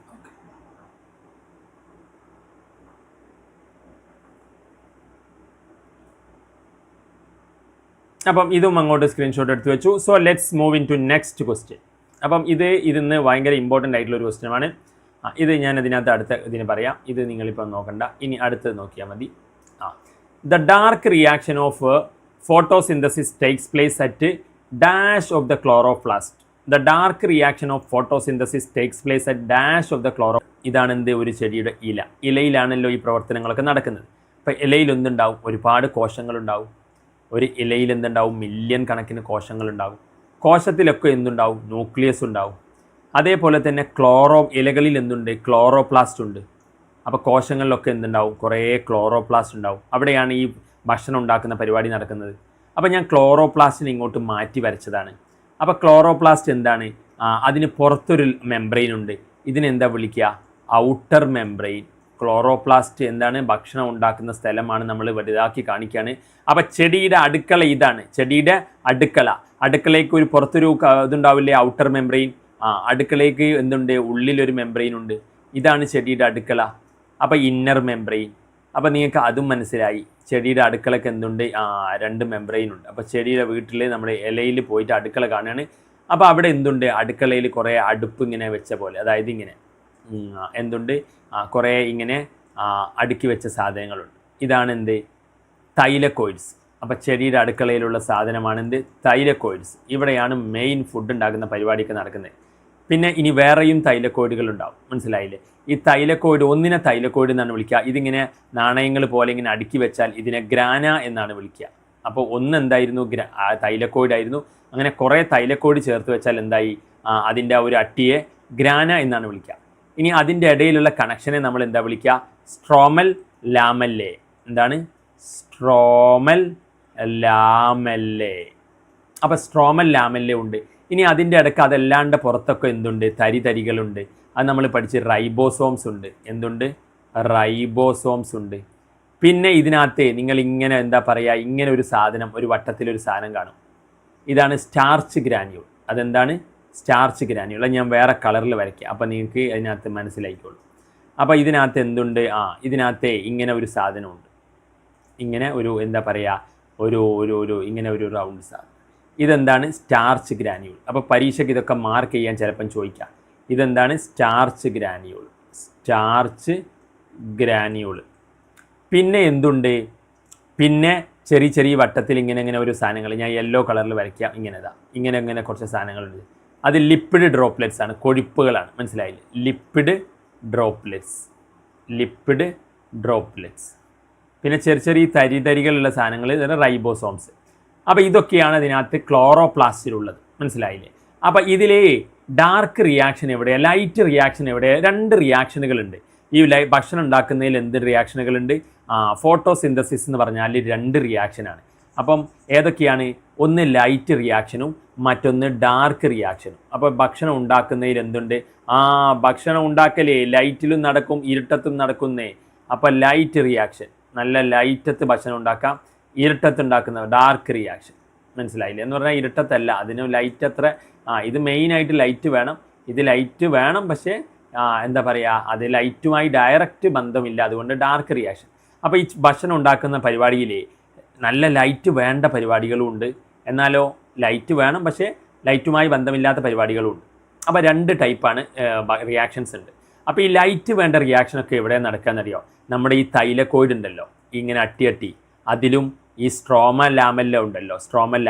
അപ്പം ഇതും അങ്ങോട്ട് സ്ക്രീൻഷോട്ട് എടുത്ത് വെച്ചു. So let's move in to next question. അപ്പം ഇതിന്ന് ഭയങ്കര ഇമ്പോർട്ടൻ്റ് ആയിട്ടുള്ളൊരു ക്വസ്റ്റ്യനാണ്. ഇത് ഞാൻ ഇതിനകത്ത് ഇതിന് പറയാം. ഇത് നിങ്ങളിപ്പോൾ നോക്കണ്ട, ഇനി അടുത്തത് നോക്കിയാൽ മതി. The dark reaction of photosynthesis takes place at dash of the chloroplast. The dark reaction of photosynthesis takes place at dash of the ഇതാണ് എന്ത്? ഒരു ചെടിയുടെ ഇലയിലാണല്ലോ ഈ പ്രവർത്തനങ്ങളൊക്കെ നടക്കുന്നത്. അപ്പോൾ ഇലയിൽ എന്തുണ്ടാവും? ഒരുപാട് കോശങ്ങളുണ്ടാവും. ഒരു ഇലയിൽ എന്തുണ്ടാവും? മില്യൺ കണക്കിന് കോശങ്ങളുണ്ടാവും. കോശത്തിലൊക്കെ എന്തുണ്ടാവും? ന്യൂക്ലിയസ് ഉണ്ടാവും. അതേപോലെ തന്നെ ഇലകളിൽ എന്തുണ്ട്? ക്ലോറോപ്ലാസ്റ്റ് ഉണ്ട്. അപ്പോൾ കോശങ്ങളിലൊക്കെ എന്തുണ്ടാവും? കുറേ ക്ലോറോപ്ലാസ്റ്റ് ഉണ്ടാവും. അവിടെയാണ് ഈ ഭക്ഷണം ഉണ്ടാക്കുന്ന പരിപാടി നടക്കുന്നത്. അപ്പോൾ ഞാൻ ക്ലോറോപ്ലാസ്റ്റിനെ ഇങ്ങോട്ട് മാറ്റി വരച്ചതാണ്. അപ്പോൾ ക്ലോറോപ്ലാസ്റ്റ് എന്താണ്? അതിന് പുറത്തൊരു മെംബ്രെയിൻ ഉണ്ട്. ഇതിനെന്താ വിളിക്കുക? Outer membrane. ക്ലോറോപ്ലാസ്റ്റ് എന്താണ്? ഭക്ഷണം ഉണ്ടാക്കുന്ന സ്ഥലമാണ്. നമ്മൾ വലുതാക്കി കാണിക്കുകയാണ്. അപ്പോൾ ചെടിയുടെ അടുക്കള ഇതാണ്. ചെടിയുടെ അടുക്കളയ്ക്ക് ഒരു പുറത്തൊരു ഇതുണ്ടാവില്ലേ? Outer membrane. അടുക്കളയ്ക്ക് എന്തുണ്ട്? ഉള്ളിലൊരു മെംബ്രെയിൻ ഉണ്ട്. ഇതാണ് ചെടിയുടെ അടുക്കള. അപ്പോൾ ഇന്നർ മെംബ്രെയിൻ. അപ്പോൾ നിങ്ങൾക്ക് അതും മനസ്സിലായി. ചെടിയുടെ അടുക്കളയ്ക്ക് എന്തുണ്ട്? 2 മെംബ്രെയിൻ ഉണ്ട്. അപ്പോൾ ചെടിയുടെ വീട്ടിൽ നമ്മുടെ ഇലയിൽ പോയിട്ട് അടുക്കള കാണുകയാണ്. അപ്പോൾ അവിടെ എന്തുണ്ട്? അടുക്കളയിൽ കുറേ അടുപ്പ് ഇങ്ങനെ വെച്ച പോലെ, അതായത് ഇങ്ങനെ എന്തുണ്ട്? കുറേ ഇങ്ങനെ അടുക്കി വെച്ച സാധനങ്ങളുണ്ട്. ഇതാണ് എന്ത്? തൈലക്കോയിഡ്സ്. അപ്പോൾ ചെടിയുടെ അടുക്കളയിലുള്ള സാധനമാണ് എന്ത്? തൈലക്കോയിഡ്സ്. ഇവിടെയാണ് മെയിൻ ഫുഡ് ഉണ്ടാക്കുന്ന പരിപാടിയൊക്കെ നടക്കുന്നത്. പിന്നെ ഇനി വേറെയും തൈലക്കോയിഡുകൾ ഉണ്ടാവും. മനസ്സിലായില്ലേ? ഈ ഒന്നിനെ തൈലക്കോയിഡ് എന്നാണ് വിളിക്കുക. ഇതിങ്ങനെ നാണയങ്ങൾ പോലെ ഇങ്ങനെ അടുക്കി വെച്ചാൽ ഇതിനെ ഗ്രാന എന്നാണ് വിളിക്കുക. അപ്പോൾ ഒന്ന് എന്തായിരുന്നു? തൈലക്കോയിഡ് ആയിരുന്നു. അങ്ങനെ കുറേ തൈലക്കോയിഡ് ചേർത്ത് വെച്ചാൽ എന്തായി? അതിൻ്റെ ഒരു അട്ടിയെ ഗ്രാന എന്നാണ് വിളിക്കുക. ഇനി അതിൻ്റെ ഇടയിലുള്ള കണക്ഷനെ നമ്മൾ എന്താ വിളിക്കുക? സ്ട്രോമൽ ലാമെല്ലെ. എന്താണ്? സ്ട്രോമൽ ലാമെല്ലെ. അപ്പോൾ സ്ട്രോമൽ ലാമെല്ലെ ഉണ്ട്. ഇനി അതിൻ്റെ ഇടയ്ക്ക് അതല്ലാണ്ട് പുറത്തൊക്കെ എന്തുണ്ട്? തരികളുണ്ട്. അത് നമ്മൾ പഠിച്ച് റൈബോസോംസ് ഉണ്ട്. എന്തുണ്ട്? റൈബോസോംസ് ഉണ്ട്. പിന്നെ ഇതിനകത്ത് നിങ്ങൾ ഇങ്ങനെ എന്താ പറയുക? ഇങ്ങനെ ഒരു സാധനം, ഒരു വട്ടത്തിലൊരു സാധനം കാണും. ഇതാണ് സ്റ്റാർച്ച് ഗ്രാന്യൂൾ. അതെന്താണ്? Starch granule. ഞാൻ വേറെ കളറിൽ വരയ്ക്കാം. അപ്പോൾ നിങ്ങൾക്ക് അതിനകത്ത് മനസ്സിലായിക്കോളൂ. അപ്പോൾ ഇതിനകത്ത് എന്തുണ്ട്? ഇതിനകത്ത് ഇങ്ങനെ ഒരു സാധനമുണ്ട്. ഇങ്ങനെ ഒരു എന്താ പറയുക? ഒരു ഇങ്ങനെ ഒരു റൗണ്ട് സാധനം. ഇതെന്താണ്? Starch granule. അപ്പോൾ പരീക്ഷയ്ക്ക് ഇതൊക്കെ മാർക്ക് ചെയ്യാൻ ചിലപ്പം ചോദിക്കാം. ഇതെന്താണ്? Starch granule. പിന്നെ എന്തുണ്ട്? പിന്നെ ചെറിയ വട്ടത്തിൽ ഇങ്ങനെ ഒരു സാധനങ്ങൾ ഞാൻ യെല്ലോ കളറിൽ വരയ്ക്കാം. ഇങ്ങനെ കുറച്ച് സാധനങ്ങളുണ്ട്. അത് ലിപ്പിഡ് ഡ്രോപ്ലെറ്റ്സ് ആണ്. കൊഴുപ്പുകളാണ്. മനസ്സിലായില്ലേ? Lipid droplets. പിന്നെ ചെറിയ തരികളുള്ള സാധനങ്ങൾ റൈബോസോംസ്. അപ്പോൾ ഇതൊക്കെയാണ് അതിനകത്ത് ക്ലോറോപ്ലാസ്റ്റിലുള്ളത്. മനസ്സിലായില്ലേ? അപ്പോൾ ഇതിലെ ഡാർക്ക് റിയാക്ഷൻ എവിടെയാണ്? ലൈറ്റ് റിയാക്ഷൻ എവിടെയാണ്? 2 റിയാക്ഷനുകളുണ്ട്. ഈ ഭക്ഷണം ഉണ്ടാക്കുന്നതിൽ എന്ത് റിയാക്ഷനുകളുണ്ട്? ഫോട്ടോസിന്തസിസ് എന്ന് പറഞ്ഞാൽ 2 റിയാക്ഷനാണ്. അപ്പം ഏതൊക്കെയാണ്? ഒന്ന് ലൈറ്റ് റിയാക്ഷനും മറ്റൊന്ന് ഡാർക്ക് റിയാക്ഷനും. അപ്പോൾ ഭക്ഷണം ഉണ്ടാക്കുന്നതിൽ എന്തുണ്ട്? ഭക്ഷണം ഉണ്ടാക്കലേ ലൈറ്റിലും നടക്കും ഇരുട്ടത്തും നടക്കുന്നേ. അപ്പോൾ ലൈറ്റ് റിയാക്ഷൻ, നല്ല ലൈറ്റത്ത് ഭക്ഷണം ഉണ്ടാക്കാം. ഇരുട്ടത്തുണ്ടാക്കുന്ന ഡാർക്ക് റിയാക്ഷൻ. മനസ്സിലായില്ലേ? എന്ന് പറഞ്ഞാൽ ഇരുട്ടത്തല്ല, അതിന് ലൈറ്റ് അത്ര ഇത് മെയിനായിട്ട് ലൈറ്റ് വേണം. ഇത് ലൈറ്റ് വേണം, പക്ഷേ എന്താ പറയുക, അത് ലൈറ്റുമായി ഡയറക്റ്റ് ബന്ധമില്ല. അതുകൊണ്ട് ഡാർക്ക് റിയാക്ഷൻ. അപ്പോൾ ഈ ഭക്ഷണം ഉണ്ടാക്കുന്ന പരിപാടിയിൽ നല്ല ലൈറ്റ് വേണ്ട പരിപാടികളും ഉണ്ട്, എന്നാലോ ലൈറ്റ് വേണം പക്ഷേ ലൈറ്റുമായി ബന്ധമില്ലാത്ത പരിപാടികളും ഉണ്ട്. അപ്പോൾ 2 ടൈപ്പാണ് റിയാക്ഷൻസ് ഉണ്ട്. അപ്പോൾ ഈ ലൈറ്റ് വേണ്ട റിയാക്ഷനൊക്കെ എവിടെ നടക്കാമെന്നറിയോ? നമ്മുടെ ഈ തൈലക്കോയിഡ് ഉണ്ടല്ലോ, ഇങ്ങനെ അട്ടി അതിലും ഈ സ്ട്രോമൽ ലാമെല്ല ഉണ്ടല്ലോ,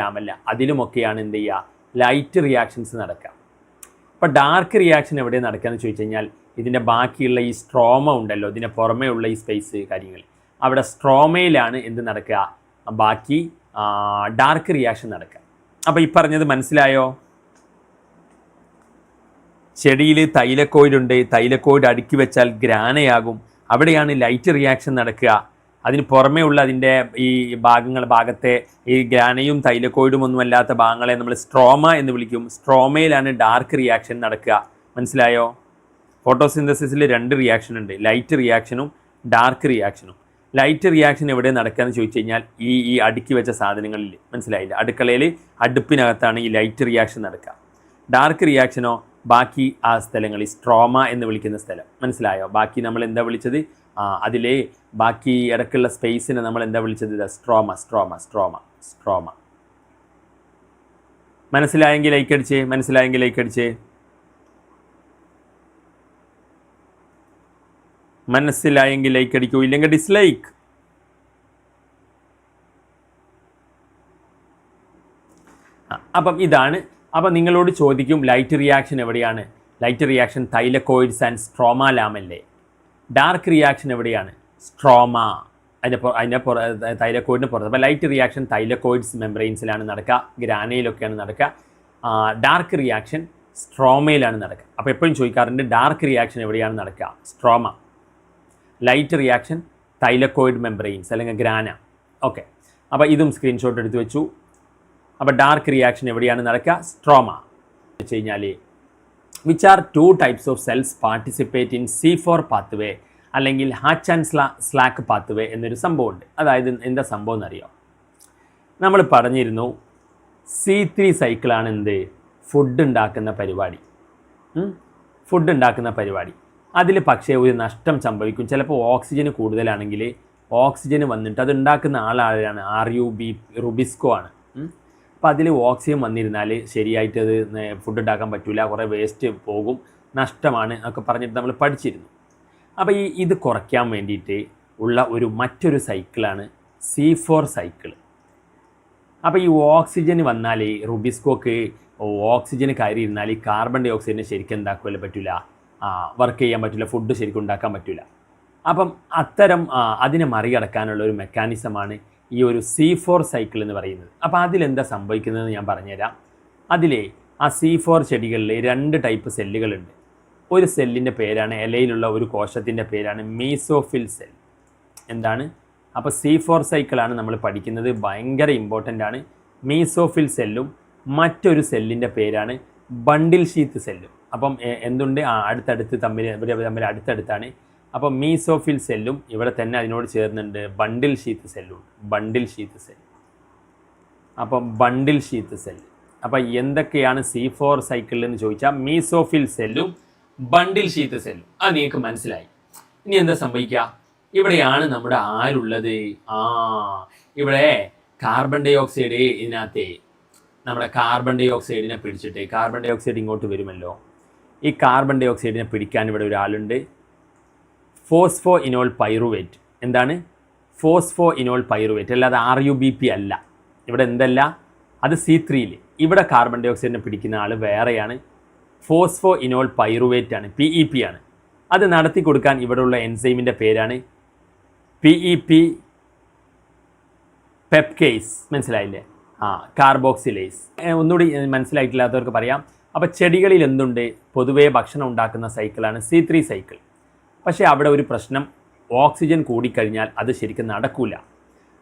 അതിലുമൊക്കെയാണ് എന്ത് ചെയ്യുക? ലൈറ്റ് റിയാക്ഷൻസ് നടക്കുക. അപ്പോൾ ഡാർക്ക് റിയാക്ഷൻ എവിടെ നടക്കുകയെന്ന് ചോദിച്ചു കഴിഞ്ഞാൽ ഇതിൻ്റെ ബാക്കിയുള്ള ഈ സ്ട്രോമ ഉണ്ടല്ലോ, ഇതിൻ്റെ പുറമേ ഉള്ള ഈ സ്പേസ് കാര്യങ്ങൾ, അവിടെ സ്ട്രോമയിലാണ് എന്ത് നടക്കുക, ബാക്കി ഡാർക്ക് റിയാക്ഷൻ നടക്കുക. അപ്പോൾ ഈ പറഞ്ഞത് മനസ്സിലായോ? ചെടിയിൽ തൈലക്കോയിഡ് ഉണ്ട്, തൈലക്കോയിഡ് അടുക്കി വെച്ചാൽ ഗ്രാനയാകും, അവിടെയാണ് ലൈറ്റ് റിയാക്ഷൻ നടക്കുക. അതിന് പുറമേ ഉള്ള അതിൻ്റെ ഈ ഭാഗത്തെ ഈ ഗ്രാനയും തൈലക്കോയിഡും ഒന്നും അല്ലാത്ത ഭാഗങ്ങളെ നമ്മൾ സ്ട്രോമ എന്ന് വിളിക്കും. സ്ട്രോമയിലാണ് ഡാർക്ക് റിയാക്ഷൻ നടക്കുക. മനസ്സിലായോ? ഫോട്ടോസിന്തസിസിൽ 2 റിയാക്ഷൻ ഉണ്ട്, ലൈറ്റ് റിയാക്ഷനും ഡാർക്ക് റിയാക്ഷനും. ലൈറ്റ് റിയാക്ഷൻ എവിടെ നടക്കുകയെന്ന് ചോദിച്ചു കഴിഞ്ഞാൽ ഈ അടുക്കി വെച്ച സാധനങ്ങളിൽ, മനസ്സിലായില്ല, അടുക്കളയിൽ അടുപ്പിനകത്താണ് ഈ ലൈറ്റ് റിയാക്ഷൻ നടക്കുക. ഡാർക്ക് റിയാക്ഷനോ ബാക്കി ആ സ്ഥലങ്ങളിൽ, സ്ട്രോമ എന്ന് വിളിക്കുന്ന സ്ഥലം. മനസ്സിലായോ? ബാക്കി നമ്മൾ എന്താ വിളിച്ചത്, അതിലെ ബാക്കി ഇടയ്ക്കുള്ള സ്പേസിനെ നമ്മൾ എന്താ വിളിച്ചത്, സ്ട്രോമ സ്ട്രോമ സ്ട്രോമ സ്ട്രോമ. മനസ്സിലായെങ്കിൽ ലൈക്ക് അടിച്ചേ, മനസ്സിലായെങ്കിൽ ലൈക്ക് അടിച്ചേ, മനസ്സിലായെങ്കിൽ ലൈക്ക് അടിക്കൂ, ഇല്ലെങ്കിൽ ഡിസ്ലൈക്ക്. അപ്പം ഇതാണ്. അപ്പം നിങ്ങളോട് ചോദിക്കും ലൈറ്റ് റിയാക്ഷൻ എവിടെയാണ്? Light reaction thylakoids and stroma lamellae. Dark reaction എവിടെയാണ്? സ്ട്രോമ, അതിൻ്റെ തൈലക്കോയിഡിന് പുറത്ത്. അപ്പോൾ ലൈറ്റ് റിയാക്ഷൻ തൈലക്കോയിഡ്സ് മെംബ്രെയിൻസിലാണ് നടക്കുക, ഗ്രാനയിലൊക്കെയാണ് നടക്കുക. ഡാർക്ക് റിയാക്ഷൻ സ്ട്രോമയിലാണ് നടക്കുക. അപ്പോൾ എപ്പോഴും ചോദിക്കാറുണ്ട് ഡാർക്ക് റിയാക്ഷൻ എവിടെയാണ് നടക്കുക? Stroma. Light reaction thylakoid membranes അല്ലെങ്കിൽ ഗ്രാന. ഓക്കെ, അപ്പോൾ ഇതും സ്ക്രീൻഷോട്ട് എടുത്ത് വെച്ചു. അപ്പോൾ ഡാർക്ക് റിയാക്ഷൻ എവിടെയാണ് നടക്കുക? സ്ട്രോമ. വെച്ച് കഴിഞ്ഞാൽ which are 2 types of cells participate in C4 pathway അല്ലെങ്കിൽ ഹാച്ച് ആൻഡ് സ്ലാക്ക് പാത്വേ എന്നൊരു സംഭവമുണ്ട്. അതായത് എന്താ സംഭവം എന്നറിയാം? നമ്മൾ പറഞ്ഞിരുന്നു C3 സൈക്കിളാണ് എന്ത്, ഫുഡ് ഉണ്ടാക്കുന്ന പരിപാടി. ഫുഡ് ഉണ്ടാക്കുന്ന പരിപാടി. അതിൽ പക്ഷേ ഒരു നഷ്ടം സംഭവിക്കും. ചിലപ്പോൾ ഓക്സിജന് കൂടുതലാണെങ്കിൽ ഓക്സിജന് വന്നിട്ട് അത് ഉണ്ടാക്കുന്ന ആളാണ് റുബിസ്കോ ആണ്. അപ്പോൾ അതിൽ ഓക്സിജൻ വന്നിരുന്നാൽ ശരിയായിട്ട് അത് ഫുഡ് ഉണ്ടാക്കാൻ പറ്റില്ല, കുറേ വേസ്റ്റ് പോകും, നഷ്ടമാണ് എന്നൊക്കെ പറഞ്ഞിട്ട് നമ്മൾ പഠിച്ചിരുന്നു. അപ്പോൾ ഇത് കുറയ്ക്കാൻ വേണ്ടിയിട്ട് ഉള്ള മറ്റൊരു സൈക്കിളാണ് C4 സൈക്കിൾ. അപ്പോൾ ഈ ഓക്സിജൻ വന്നാൽ റുബിസ്കോക്ക് ഓക്സിജന് കയറിയിരുന്നാൽ ഈ കാർബൺ ഡൈ ഓക്സൈഡിനെ ശരിക്കും എന്താക്കുമല്ലോ പറ്റില്ല, വർക്ക് ചെയ്യാൻ പറ്റില്ല, ഫുഡ് ശരിക്കും ഉണ്ടാക്കാൻ പറ്റില്ല. അപ്പം അത്തരം അതിനെ മറികടക്കാനുള്ള ഒരു മെക്കാനിസമാണ് ഈ C4 സൈക്കിൾ എന്ന് പറയുന്നത്. അപ്പോൾ അതിലെന്താ സംഭവിക്കുന്നതെന്ന് ഞാൻ പറഞ്ഞുതരാം. അതിലെ C4 ചെടികളിൽ 2 ടൈപ്പ് സെല്ലുകളുണ്ട്. ഒരു സെല്ലിൻ്റെ പേരാണ്, ഇലയിലുള്ള ഒരു കോശത്തിൻ്റെ പേരാണ് മീസോഫിൽ സെൽ. എന്താണ്? അപ്പോൾ C4 സൈക്കിളാണ് നമ്മൾ പഠിക്കുന്നത്, ഭയങ്കര ഇമ്പോർട്ടൻ്റ് ആണ്. മീസോഫിൽ സെല്ലും മറ്റൊരു സെല്ലിൻ്റെ പേരാണ് ബണ്ടിൽ ഷീത്ത് സെല്ലും. അപ്പം എന്തുണ്ട്, അടുത്തടുത്ത് തമ്മിൽ അടുത്തടുത്താണ്. അപ്പോൾ മീസോഫിൽ സെല്ലും ഇവിടെ തന്നെ അതിനോട് ചേർന്നുണ്ട് ബണ്ടിൽ ഷീത്ത് സെല്ലും. ബണ്ടിൽ ഷീത്ത് സെൽ. അപ്പം ബണ്ടിൽ ഷീത്ത് സെൽ. അപ്പോൾ എന്തൊക്കെയാണ് C4 സൈക്കിളിൽ എന്ന് ചോദിച്ചാൽ മീസോഫിൽ സെല്ലും ബണ്ടിൽ ഷീത്ത് സെല്ലും. അത് നിങ്ങൾക്ക് മനസ്സിലായി. ഇനി എന്താ സംഭവിക്കുക? ഇവിടെയാണ് നമ്മുടെ ആരുള്ളത്, ഇവിടെ കാർബൺ ഡൈ ഓക്സൈഡ്, ഇതിനകത്തെ നമ്മുടെ കാർബൺ ഡൈ ഓക്സൈഡിനെ പിടിച്ചിട്ട് കാർബൺ ഡൈ ഓക്സൈഡ് ഇങ്ങോട്ട് വരുമല്ലോ. ഈ കാർബൺ ഡൈ ഓക്സൈഡിനെ പിടിക്കാൻ ഇവിടെ ഒരാളുണ്ട്, ഫോസ്ഫോ ഇനോൾ പൈറുവേറ്റ്. എന്താണ്? Phospho ഇനോൾ pyruvate. അല്ലാതെ RUBP അല്ല. ഇവിടെ എന്തല്ല, അത് C3യിൽ. ഇവിടെ കാർബൺ ഡൈ ഓക്സൈഡിനെ പിടിക്കുന്ന ആൾ വേറെയാണ്, ഫോസ്ഫോ ഇനോൾ പൈറുവേറ്റ് ആണ്, PEP ആണ്. അത് നടത്തി കൊടുക്കാൻ ഇവിടെയുള്ള എൻസൈമിൻ്റെ പേരാണ് PEP പെപ്കേസ്. മനസ്സിലായില്ലേ? കാർബോക്സിലേസ്. ഒന്നുകൂടി മനസ്സിലായിട്ടില്ലാത്തവർക്ക് പറയാം. അപ്പോൾ ചെടികളിൽ എന്തുണ്ട്, പൊതുവേ ഭക്ഷണം ഉണ്ടാക്കുന്ന സൈക്കിളാണ് C3 സൈക്കിൾ. പക്ഷേ അവിടെ ഒരു പ്രശ്നം, ഓക്സിജൻ കൂടിക്കഴിഞ്ഞാൽ അത് ശരിക്കും നടക്കില്ല.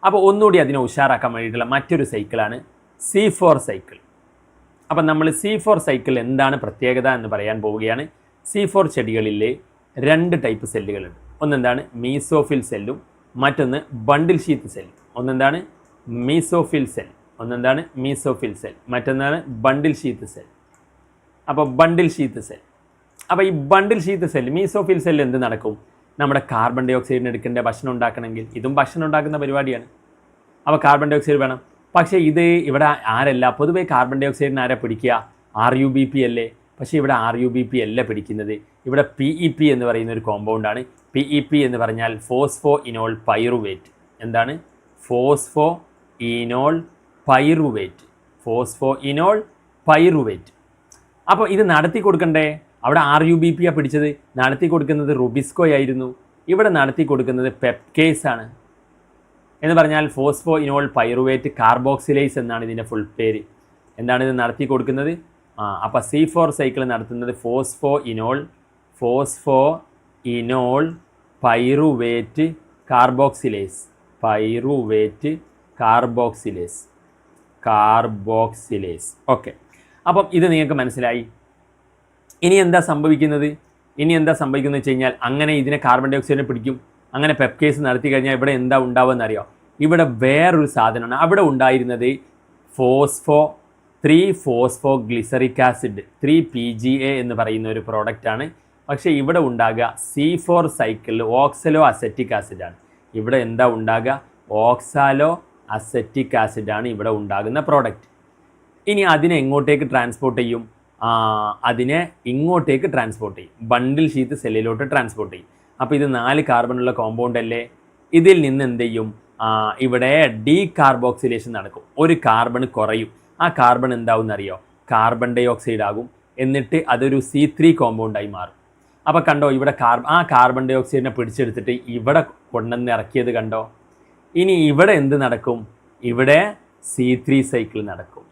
അപ്പോൾ ഒന്നുകൂടി അതിനെ ഉഷാറാക്കാൻ വേണ്ടിയിട്ടുള്ള മറ്റൊരു സൈക്കിളാണ് C4 സൈക്കിൾ. അപ്പം നമ്മൾ C4 സൈക്കിൾ എന്താണ് പ്രത്യേകത എന്ന് പറയാൻ പോവുകയാണ്. C4 ചെടികളിൽ 2 ടൈപ്പ് സെല്ലുകളുണ്ട്. ഒന്നെന്താണ് മീസോഫിൽ സെല്ലും, മറ്റൊന്ന് ബണ്ടിൽ ഷീത്ത് സെല്ലും. ഒന്നെന്താണ് മീസോഫിൽ സെൽ, ഒന്നെന്താണ് മീസോഫിൽ സെൽ, മറ്റൊന്നാണ് ബണ്ടിൽ ഷീത്ത് സെൽ. അപ്പോൾ ബണ്ടിൽ ഷീത്ത് സെൽ. അപ്പോൾ ഈ ബണ്ടിൽ ഷീത്ത് സെൽ, മീസോഫിൽ സെൽ എന്ത് നടക്കും? നമ്മുടെ കാർബൺ ഡൈ ഓക്സൈഡിന് എടുക്കേണ്ട ഭക്ഷണം ഉണ്ടാക്കണമെങ്കിൽ, ഇതും ഭക്ഷണം ഉണ്ടാക്കുന്ന പരിപാടിയാണ്. അപ്പോൾ കാർബൺ ഡൈ ഓക്സൈഡ് വേണം. പക്ഷേ ഇത് ഇവിടെ ആരല്ല, പൊതുവേ കാർബൺ ഡൈ ഓക്സൈഡിന് ആരാ പിടിക്കുക? RUBP അല്ലേ. പക്ഷേ ഇവിടെ RUBP അല്ല പിടിക്കുന്നത്, ഇവിടെ PEP എന്ന് പറയുന്ന ഒരു കോമ്പൗണ്ടാണ്. PEP എന്ന് പറഞ്ഞാൽ ഫോസ്ഫോ ഇനോൾ പൈറുവേറ്റ്. എന്താണ്? Phospho ഇനോൾ pyruvate. Phospho ഇനോൾ pyruvate. അപ്പോൾ ഇത് നടത്തി കൊടുക്കണ്ടേ? അവിടെ RUBP ആണ് പിടിച്ചത്, നടത്തി കൊടുക്കുന്നത് റുബിസ്കോ ആയിരുന്നു. ഇവിടെ നടത്തി കൊടുക്കുന്നത് പെപ്കേസ് ആണ്. എന്ന് പറഞ്ഞാൽ ഫോസ്ഫോ ഇനോൾ പൈറുവേറ്റ് കാർബോക്സിലേസ് എന്നാണ് ഇതിൻ്റെ ഫുൾ പേര്. എന്താണ് ഇത് നടത്തി കൊടുക്കുന്നത്? അപ്പോൾ C4 സൈക്കിൾ നടത്തുന്നത് ഫോസ്ഫോ ഇനോൾ പൈറുവേറ്റ് കാർബോക്സിലേസ്. ഓക്കെ, അപ്പം ഇത് നിങ്ങൾക്ക് മനസ്സിലായി. ഇനി എന്താ സംഭവിക്കുന്നത് വെച്ച് കഴിഞ്ഞാൽ അങ്ങനെ ഇതിനെ കാർബൺ ഡൈ ഓക്സൈഡിനെ പിടിക്കും. അങ്ങനെ പെപ്കേസ് നടത്തി കഴിഞ്ഞാൽ ഇവിടെ എന്താ ഉണ്ടാവുമെന്ന് അറിയാം. ഇവിടെ വേറൊരു സാധനമാണ് അവിടെ ഉണ്ടായിരുന്നത് 3 ഫോസ്ഫോ ഗ്ലിസറിക് ആസിഡ് 3PGA എന്ന് പറയുന്ന ഒരു പ്രോഡക്റ്റാണ്. പക്ഷേ ഇവിടെ ഉണ്ടാകുക C4 സൈക്കിളിൽ ഓക്സലോ അസെറ്റിക് ആസിഡാണ്. ഇവിടെ എന്താ ഉണ്ടാകുക? ഓക്സാലോ അസെറ്റിക് ആസിഡാണ് ഇവിടെ ഉണ്ടാകുന്ന പ്രോഡക്റ്റ്. ഇനി അതിനെ എങ്ങോട്ടേക്ക് ട്രാൻസ്പോർട്ട് ചെയ്യും? അതിനെ ഇങ്ങോട്ടേക്ക് ട്രാൻസ്പോർട്ട് ചെയ്യും, ബണ്ടിൽ ഷീത്ത് സെല്ലിലോട്ട് ട്രാൻസ്പോർട്ട് ചെയ്യും. അപ്പോൾ ഇത് 4 കാർബണുള്ള കോമ്പൗണ്ട് അല്ലേ? ഇതിൽ നിന്ന് എന്ത് ചെയ്യും? ഇവിടെ ഡീകാർബോക്സിലേഷൻ നടക്കും. ഒരു കാർബൺ കുറയും. ആ കാർബൺ എന്താവും എന്നറിയോ? കാർബൺ ഡൈ ഓക്സൈഡ് ആകും. എന്നിട്ട് അതൊരു C3 കോമ്പൗണ്ടായി മാറും. അപ്പോൾ കണ്ടോ, ഇവിടെ ആ കാർബൺ ഡൈ ഓക്സൈഡിനെ പിടിച്ചെടുത്തിട്ട് ഇവിടെ കൊണ്ടുവന്ന് ഇറക്കിയത് കണ്ടോ? ഇനി ഇവിടെ എന്ത് നടക്കും? ഇവിടെ C3 സൈക്കിൾ നടക്കും.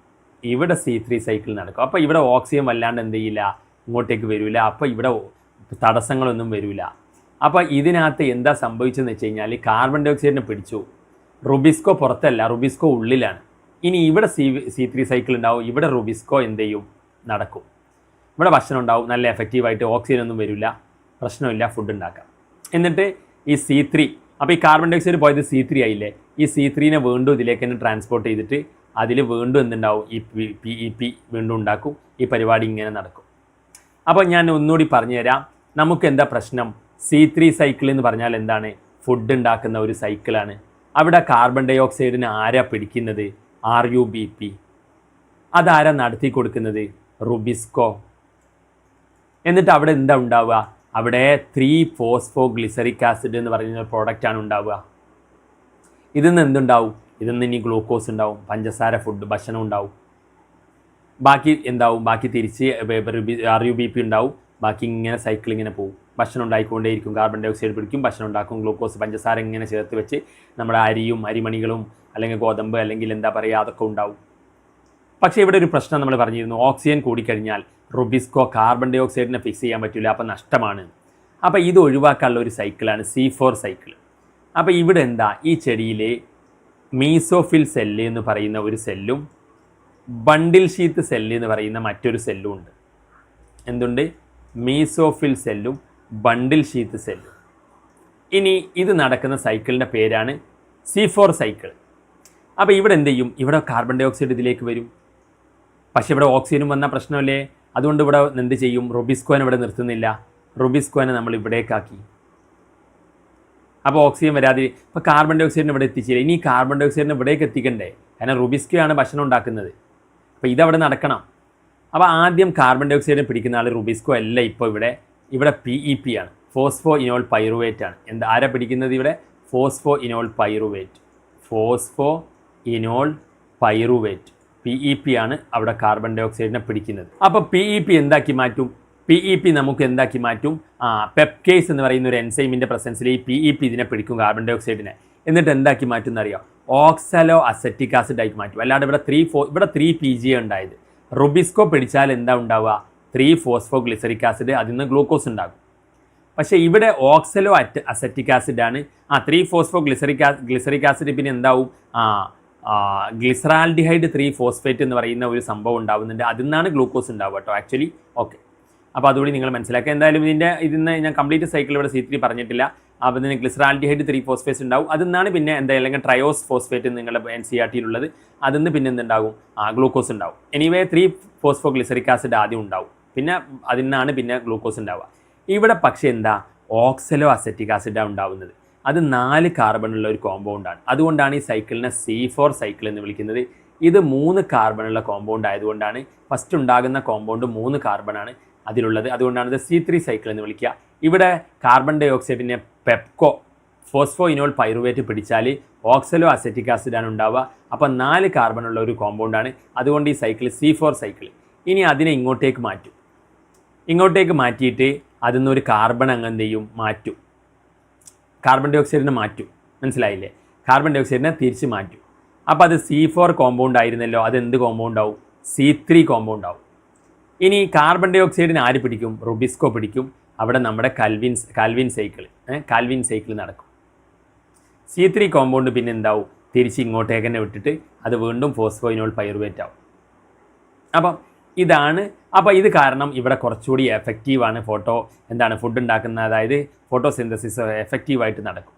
അപ്പോൾ ഇവിടെ ഓക്സിജൻ വല്ലാണ്ട് എന്ത് ചെയ്യില്ല, ഇങ്ങോട്ടേക്ക് വരില്ല. അപ്പോൾ ഇവിടെ തടസ്സങ്ങളൊന്നും വരില്ല. അപ്പോൾ ഇതിനകത്ത് എന്താ സംഭവിച്ചതെന്ന് വെച്ച് കഴിഞ്ഞാൽ കാർബൺ ഡൈ ഓക്സൈഡിനെ പിടിച്ചു. റുബിസ്കോ പുറത്തല്ല, റുബിസ്കോ ഉള്ളിലാണ്. ഇനി ഇവിടെ C3 സൈക്കിൾ ഉണ്ടാവും. ഇവിടെ റുബിസ്കോ എന്ത് ചെയ്യും? നടക്കും. ഇവിടെ ഭക്ഷണം ഉണ്ടാവും, നല്ല എഫക്റ്റീവായിട്ട്, ഓക്സിജൻ ഒന്നും വരില്ല, പ്രശ്നമില്ല, ഫുഡ് ഉണ്ടാക്കാം. എന്നിട്ട് ഈ C3, അപ്പോൾ ഈ കാർബൺ ഡൈ ഓക്സൈഡ് പോയത് C3 ആയില്ലേ? ഈ C3നെ വീണ്ടും ഇതിലേക്ക് തന്നെ ട്രാൻസ്പോർട്ട് ചെയ്തിട്ട് അതിൽ വീണ്ടും എന്തുണ്ടാവും? ഈ PEP വീണ്ടും ഉണ്ടാക്കും. ഈ പരിപാടി ഇങ്ങനെ നടക്കും. അപ്പോൾ ഞാൻ ഒന്നുകൂടി പറഞ്ഞു തരാം. നമുക്ക് എന്താ പ്രശ്നം? C3 സൈക്കിൾ എന്ന് പറഞ്ഞാൽ എന്താണ്? ഫുഡ് ഉണ്ടാക്കുന്ന ഒരു സൈക്കിളാണ്. അവിടെ കാർബൺ ഡൈ ഓക്സൈഡിന് ആരാ പിടിക്കുന്നത്? RUBP. അതാരാ നടത്തി കൊടുക്കുന്നത്? റുബിസ്കോ. എന്നിട്ട് അവിടെ എന്താ ഉണ്ടാവുക? അവിടെ 3 ഫോസ്ഫോ ഗ്ലിസറിക് ആസിഡ് എന്ന് പറയുന്ന പ്രോഡക്റ്റാണ് ഉണ്ടാവുക. ഇതിൽ നിന്ന് എന്തുണ്ടാവും? ഇതിൽ നിന്ന് ഇനി ഗ്ലൂക്കോസ് ഉണ്ടാവും, പഞ്ചസാര ഫുഡ് ഭക്ഷണം ഉണ്ടാവും. ബാക്കി എന്താവും? ബാക്കി തിരിച്ച് RUBP ഉണ്ടാവും. ബാക്കി ഇങ്ങനെ സൈക്കിൾ ഇങ്ങനെ പോകും. ഭക്ഷണം ഉണ്ടായിക്കൊണ്ടേയിരിക്കും. കാർബൺ ഡൈ ഓക്സൈഡ് പിടിക്കും, ഭക്ഷണം ഉണ്ടാക്കും, ഗ്ലൂക്കോസ് പഞ്ചസാര ഇങ്ങനെ ചേർത്ത് വെച്ച് നമ്മുടെ അരിയും അരിമണികളും അല്ലെങ്കിൽ ഗോതമ്പ് അല്ലെങ്കിൽ എന്താ പറയുക അതൊക്കെ ഉണ്ടാവും. പക്ഷേ ഇവിടെ ഒരു പ്രശ്നം നമ്മൾ പറഞ്ഞിരുന്നു. ഓക്സിജൻ കൂടിക്കഴിഞ്ഞാൽ റുബിസ്കോ കാർബൺ ഡൈ ഓക്സൈഡിനെ ഫിക്സ് ചെയ്യാൻ പറ്റില്ല, അപ്പോൾ നഷ്ടമാണ്. അപ്പോൾ ഇത് ഒഴിവാക്കാനുള്ള ഒരു സൈക്കിളാണ് C4 സൈക്കിൾ. അപ്പോൾ ഇവിടെ എന്താ? ഈ ചെടിയിൽ മീസോഫിൽ സെല്ല് എന്ന് പറയുന്ന ഒരു സെല്ലും ബണ്ടിൽ ഷീത്ത് സെല്ല് എന്ന് പറയുന്ന മറ്റൊരു സെല്ലും ഉണ്ട്. എന്തുണ്ട്? മീസോഫിൽ സെല്ലും ബണ്ടിൽ ഷീത്ത് സെല്ലും. ഇനി ഇത് നടക്കുന്ന സൈക്കിളിൻ്റെ പേരാണ് C4 സൈക്കിൾ. അപ്പോൾ ഇവിടെ എന്ത് ചെയ്യും? ഇവിടെ കാർബൺ ഡൈ ഓക്സൈഡ് ഇതിലേക്ക് വരും. പക്ഷേ ഇവിടെ ഓക്സിജനും വന്ന പ്രശ്നമല്ലേ? അതുകൊണ്ട് ഇവിടെ എന്ത് ചെയ്യും? റുബിസ്കോനെ ഇവിടെ നിർത്തുന്നില്ല. റുബിസ്കോനെ നമ്മൾ ഇവിടേക്കാക്കി. അപ്പോൾ ഓക്സിജൻ വരാതെ ഇപ്പോൾ കാർബൺ ഡൈ ഓക്സൈഡിനെ ഇവിടെ എത്തിച്ചില്ല. ഇനി കാർബൺ ഡൈ ഓക്സൈഡിനെ ഇവിടേക്ക് എത്തിക്കണ്ടേ? കാരണം റുബിസ്കോയാണ് ഭക്ഷണം ഉണ്ടാക്കുന്നത്. അപ്പോൾ ഇതവിടെ നടക്കണം. അപ്പോൾ ആദ്യം കാർബൺ ഡൈ ഓക്സൈഡിനെ പിടിക്കുന്ന ആൾ റുബിസ്കോ അല്ല. ഇപ്പോൾ ഇവിടെ PEP ആണ്, ഫോസ്ഫോ ഇനോൾ പൈറുവേറ്റ് ആണ്. ആരാ പിടിക്കുന്നത് ഇവിടെ? ഫോസ്ഫോ ഇനോൾ പൈറുവേറ്റ് PEP ആണ് അവിടെ കാർബൺ ഡൈ ഓക്സൈഡിനെ പിടിക്കുന്നത്. അപ്പോൾ PEP എന്താക്കി മാറ്റും? PEP നമുക്ക് എന്താക്കി മാറ്റും? പെപ്കേസ് എന്ന് പറയുന്ന ഒരു എൻസൈമിൻ്റെ പ്രസൻസിൽ ഈ PEP ഇതിനെ പിടിക്കും, കാർബൺ ഡൈ ഓക്സൈഡിനെ. എന്നിട്ട് എന്താക്കി മാറ്റും എന്നറിയാം? ഓക്സലോ അസെറ്റിക് ആസിഡ് ആക്കി മാറ്റും. അല്ലാണ്ട് ഇവിടെ 3PGA ഉണ്ടായത്. റുബിസ്കോ പിടിച്ചാൽ എന്താ ഉണ്ടാവുക? 3 ഫോസ്ഫോ ഗ്ലിസറിക് ആസിഡ്, അതിൽ നിന്ന് ഗ്ലൂക്കോസ് ഉണ്ടാകും. പക്ഷേ ഇവിടെ ഓക്സലോ അസെറ്റിക് ആസിഡാണ്. 3 ഫോസ്ഫോ ഗ്ലിസറിക് ആസിഡ് പിന്നെ എന്താവും? ഗ്ലിസറാൽഡിഹൈഡ് 3 ഫോസ്ഫേറ്റ് എന്ന് പറയുന്ന ഒരു സംഭവം ഉണ്ടാവുന്നുണ്ട്. അതിൽ നിന്നാണ് ഗ്ലൂക്കോസ് ഉണ്ടാവുക കേട്ടോ ആക്ച്വലി. ഓക്കെ, അപ്പോൾ അതുകൂടി നിങ്ങൾ മനസ്സിലാക്കുക. എന്തായാലും ഇതിന്ന് ഞാൻ കംപ്ലീറ്റ് സൈക്കിൾ ഇവിടെ C3 പറഞ്ഞിട്ടില്ല. അപ്പോൾ ഇതിന് ഗ്ലിസറാൽഡിഹൈഡ് 3 ഫോസ്ഫേറ്റ് ഉണ്ടാവും. അതിൽ നിന്നാണ് പിന്നെ എന്തായാലും ട്രയോസ് ഫോസ്ഫേറ്റ് നിങ്ങളുടെ NCERT-യിലുള്ളത്. അതിൽ നിന്ന് പിന്നെ എന്തുണ്ടാകും? ഗ്ലൂക്കോസ് ഉണ്ടാവും. എനിവേ 3 ഫോസ്ഫോ ഗ്ലിസറിക് ആസിഡ് ആദ്യം ഉണ്ടാവും, പിന്നെ അതിൽ നിന്നാണ് പിന്നെ ഗ്ലൂക്കോസ് ഉണ്ടാവുക. ഇവിടെ പക്ഷേ എന്താ? ഓക്സലോ അസെറ്റിക് ആസിഡാണ് ഉണ്ടാവുന്നത്. അത് 4 കാർബണുള്ള ഒരു കോമ്പൗണ്ടാണ്. അതുകൊണ്ടാണ് ഈ സൈക്കിളിനെ C4 സൈക്കിൾ എന്ന് വിളിക്കുന്നത്. ഇത് 3 കാർബണുള്ള കോമ്പൗണ്ട് ആയതുകൊണ്ടാണ് ഫസ്റ്റ് ഉണ്ടാകുന്ന കോമ്പൗണ്ട് 3 കാർബണാണ് അതിലുള്ളത്. അതുകൊണ്ടാണ് ഇത് C3 സൈക്കിൾ എന്ന് വിളിക്കുക. ഇവിടെ കാർബൺ ഡൈ ഓക്സൈഡിനെ പെപ്കോ ഫോസ്ഫോ ഇനോൾ പൈറുവേറ്റ് പിടിച്ചാൽ ഓക്സലോ അസെറ്റിക് ആസിഡാണ് ഉണ്ടാവുക. അപ്പോൾ 4 കാർബണുള്ള ഒരു കോമ്പൗണ്ടാണ്. അതുകൊണ്ട് ഈ സൈക്കിൾ C4 സൈക്കിൾ. ഇനി അതിനെ ഇങ്ങോട്ടേക്ക് മാറ്റിയിട്ട് അതിൽ നിന്നൊരു കാർബൺ അങ്ങ് എന്ത് ചെയ്യും, മാറ്റും. കാർബൺ ഡൈ ഓക്സൈഡിനെ മാറ്റും. മനസ്സിലായില്ലേ? കാർബൺ ഡൈ ഓക്സൈഡിനെ തിരിച്ച് മാറ്റും. അപ്പോൾ അത് C4 കോമ്പൗണ്ട് ആയിരുന്നല്ലോ, അതെന്ത് കോമ്പൗണ്ട് ആവും? C3 കോമ്പൗണ്ട് ആവും. ഇനി കാർബൺ ഡൈ ഓക്സൈഡിന് ആര് പിടിക്കും? റുബിസ്കോ പിടിക്കും. അവിടെ നമ്മുടെ കാൽവിൻ സൈക്കിൾ നടക്കും. C3 കോമ്പൗണ്ട് പിന്നെ എന്താവും? തിരിച്ച് ഇങ്ങോട്ടേക്ക് തന്നെ വിട്ടിട്ട് അത് വീണ്ടും ഫോസ്ഫോയിനോൾ പൈറുവേറ്റ് ആവും. അപ്പം ഇത് കാരണം ഇവിടെ കുറച്ചുകൂടി എഫക്റ്റീവാണ് ഫുഡ് ഉണ്ടാക്കുന്ന, അതായത് ഫോട്ടോസിന്തസിസ് എഫക്റ്റീവായിട്ട് നടക്കും.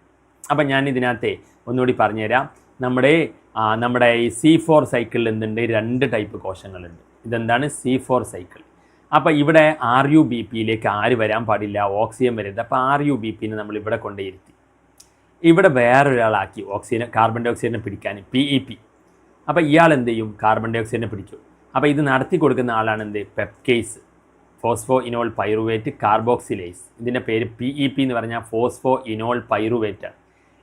അപ്പം ഞാൻ ഇതിനകത്തെ ഒന്നുകൂടി പറഞ്ഞുതരാം. നമ്മുടെ ഈ C4 സൈക്കിളിൽ എന്തുണ്ട്? 2 ടൈപ്പ് കോശങ്ങളുണ്ട്. ഇതെന്താണ്? C4 cycle. അപ്പോൾ ഇവിടെ RuBPയിലേക്ക് ആര് വരാൻ പാടില്ല? ഓക്സിജൻ വരരുത്. അപ്പോൾ RuBPനെ നമ്മൾ ഇവിടെ കൊണ്ടുയിരുത്തി ഇവിടെ വേറൊരാളാക്കി കാർബൺ ഡൈ ഓക്സൈഡിനെ പിടിക്കാൻ PEP. അപ്പോൾ ഇയാൾ എന്ത് ചെയ്യും? കാർബൺ ഡൈ ഓക്സൈഡിനെ പിടിക്കും. അപ്പോൾ ഇത് നടത്തി കൊടുക്കുന്ന ആളാണ് എന്ത്? പെപ്കേസ്, ഫോസ്ഫോ ഇനോൾ പൈറുവേറ്റ് കാർബോക്സിലേസ്. ഇതിൻ്റെ പേര് PEP എന്ന് പറഞ്ഞാൽ ഫോസ്ഫോ ഇനോൾ പൈറുവേറ്റ് ആണ്.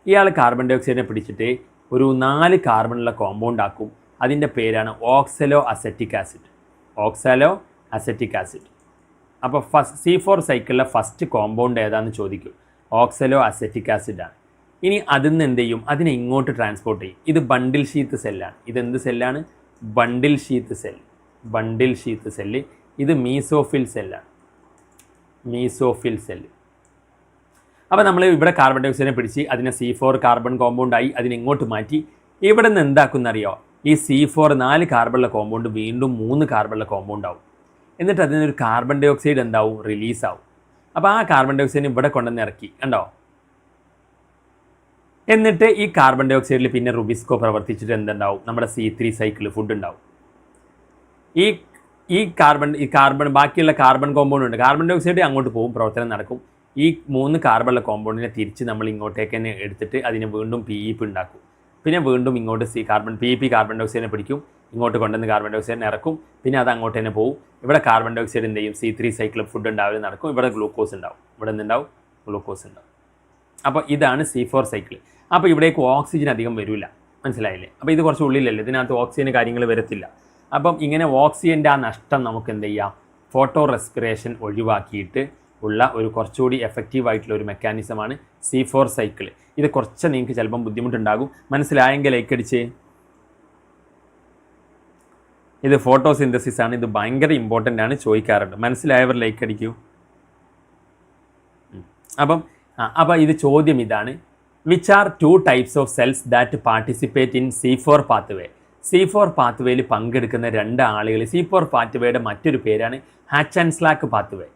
ഇയാൾ കാർബൺ ഡൈ ഓക്സൈഡിനെ പിടിച്ചിട്ട് ഒരു 4 കാർബണുള്ള കോമ്പൗണ്ട് ആക്കും. അതിൻ്റെ പേരാണ് ഓക്സലോ അസറ്റിക് ആസിഡ്. അപ്പോൾ C4 സൈക്കിളിലെ ഫസ്റ്റ് കോമ്പൗണ്ട് ഏതാണെന്ന് ചോദിക്കും. ഓക്സലോ അസറ്റിക് ആസിഡാണ്. ഇനി അതിൽ നിന്ന് എന്ത് ചെയ്യും? അതിനെ ഇങ്ങോട്ട് ട്രാൻസ്പോർട്ട് ചെയ്യും. ഇത് ബണ്ടിൽ ഷീത്ത് സെല്ലാണ്. ഇതെന്ത് സെല്ലാണ്? Bundle sheath cell. ഇത് മീസോഫിൽ സെല്ലാണ്. അപ്പോൾ നമ്മൾ ഇവിടെ കാർബൺ ഡൈ ഓക്സൈഡിനെ പിടിച്ച് അതിനെ C4 കാർബൺ കോമ്പൗണ്ടായി അതിനെ ഇങ്ങോട്ട് മാറ്റി. ഇവിടെ നിന്ന് എന്താക്കുന്നറിയോ? ഈ C4 4 കാർബണുള്ള കോമ്പൗണ്ട് വീണ്ടും 3 കാർബണുള്ള കോമ്പൗണ്ട് ആവും. എന്നിട്ട് അതിനൊരു കാർബൺ ഡൈ ഓക്സൈഡ് എന്താവും? റിലീസാവും. അപ്പോൾ ആ കാർബൺ ഡൈ ഓക്സൈഡിനെ ഇവിടെ കൊണ്ടുവന്ന് ഇറക്കി, കണ്ടോ? എന്നിട്ട് ഈ കാർബൺ ഡൈ ഓക്സൈഡിൽ പിന്നെ റുബിസ്കോ പ്രവർത്തിച്ചിട്ട് എന്തുണ്ടാവും? നമ്മുടെ C3 സൈക്കിൾ ഫുഡ് ഉണ്ടാവും. ഈ കാർബൺ ബാക്കിയുള്ള കാർബൺ കോമ്പൗണ്ട് ഉണ്ട്. കാർബൺ ഡൈ ഓക്സൈഡ് അങ്ങോട്ട് പോകും, പ്രവർത്തനം നടക്കും. ഈ 3 കാർബണുള്ള കോമ്പൗണ്ടിനെ തിരിച്ച് നമ്മൾ ഇങ്ങോട്ടേക്ക് തന്നെ എടുത്തിട്ട് അതിനെ വീണ്ടും PEP ഉണ്ടാക്കും. പിന്നെ വീണ്ടും ഇങ്ങോട്ട് PEP കാർബൺ ഡൈ ഓക്സൈഡിനെ പിടിക്കും, ഇങ്ങോട്ട് കൊണ്ടുവന്ന് കാർബൺ ഡൈ ഓക്സൈഡിനെ ഇറക്കും. പിന്നെ അത് അങ്ങോട്ട് തന്നെ പോകും. ഇവിടെ കാർബൺ ഡൈ ഓക്സൈഡ് എന്ത് ചെയ്യും? C3 സൈക്കിൾ ഫുഡ് ഉണ്ടാവൽ നടക്കും. ഇവിടെ ഗ്ലൂക്കോസ് ഉണ്ടാവും. ഗ്ലൂക്കോസ് ഉണ്ടാവും. അപ്പോൾ ഇതാണ് C4 സൈക്കിൾ. അപ്പോൾ ഇവിടേക്ക് ഓക്സിജൻ അധികം വരില്ല. മനസ്സിലായില്ലേ? അപ്പോൾ ഇത് കുറച്ച് ഉള്ളിലല്ലേ, ഇതിനകത്ത് ഓക്സിജന് കാര്യങ്ങൾ വരത്തില്ല. അപ്പം ഇങ്ങനെ ഓക്സിജൻ്റെ ആ നഷ്ടം നമുക്ക് എന്ത് ചെയ്യാം? ഫോട്ടോ റെസ്പിറേഷൻ ഒഴിവാക്കിയിട്ട് ഉള്ള ഒരു കുറച്ചുകൂടി എഫക്റ്റീവായിട്ടുള്ള ഒരു മെക്കാനിസമാണ് C4 സൈക്കിൾ. ഇത് കുറച്ച് നിങ്ങൾക്ക് ചിലപ്പം ബുദ്ധിമുട്ടുണ്ടാകും. മനസ്സിലായെങ്കിൽ ലൈക്ക് അടിച്ച്. ഇത് ഫോട്ടോസിന്തസിസ് ആണ്. ഇത് ഭയങ്കര ഇമ്പോർട്ടൻ്റ് ആണ്, ചോദിക്കാറുണ്ട്. മനസ്സിലായവർ ലൈക്ക് അടിക്കൂ. അപ്പം ഇത് ചോദ്യം ഇതാണ്: which are 2 types of cells that participate in C4 pathway? C4 പാത്വേയിൽ പങ്കെടുക്കുന്ന 2 ആളുകൾ. C4 പാത്വേയുടെ മറ്റൊരു പേരാണ് ഹാച്ച് ആൻഡ് സ്ലാക്ക് പാത്വേ.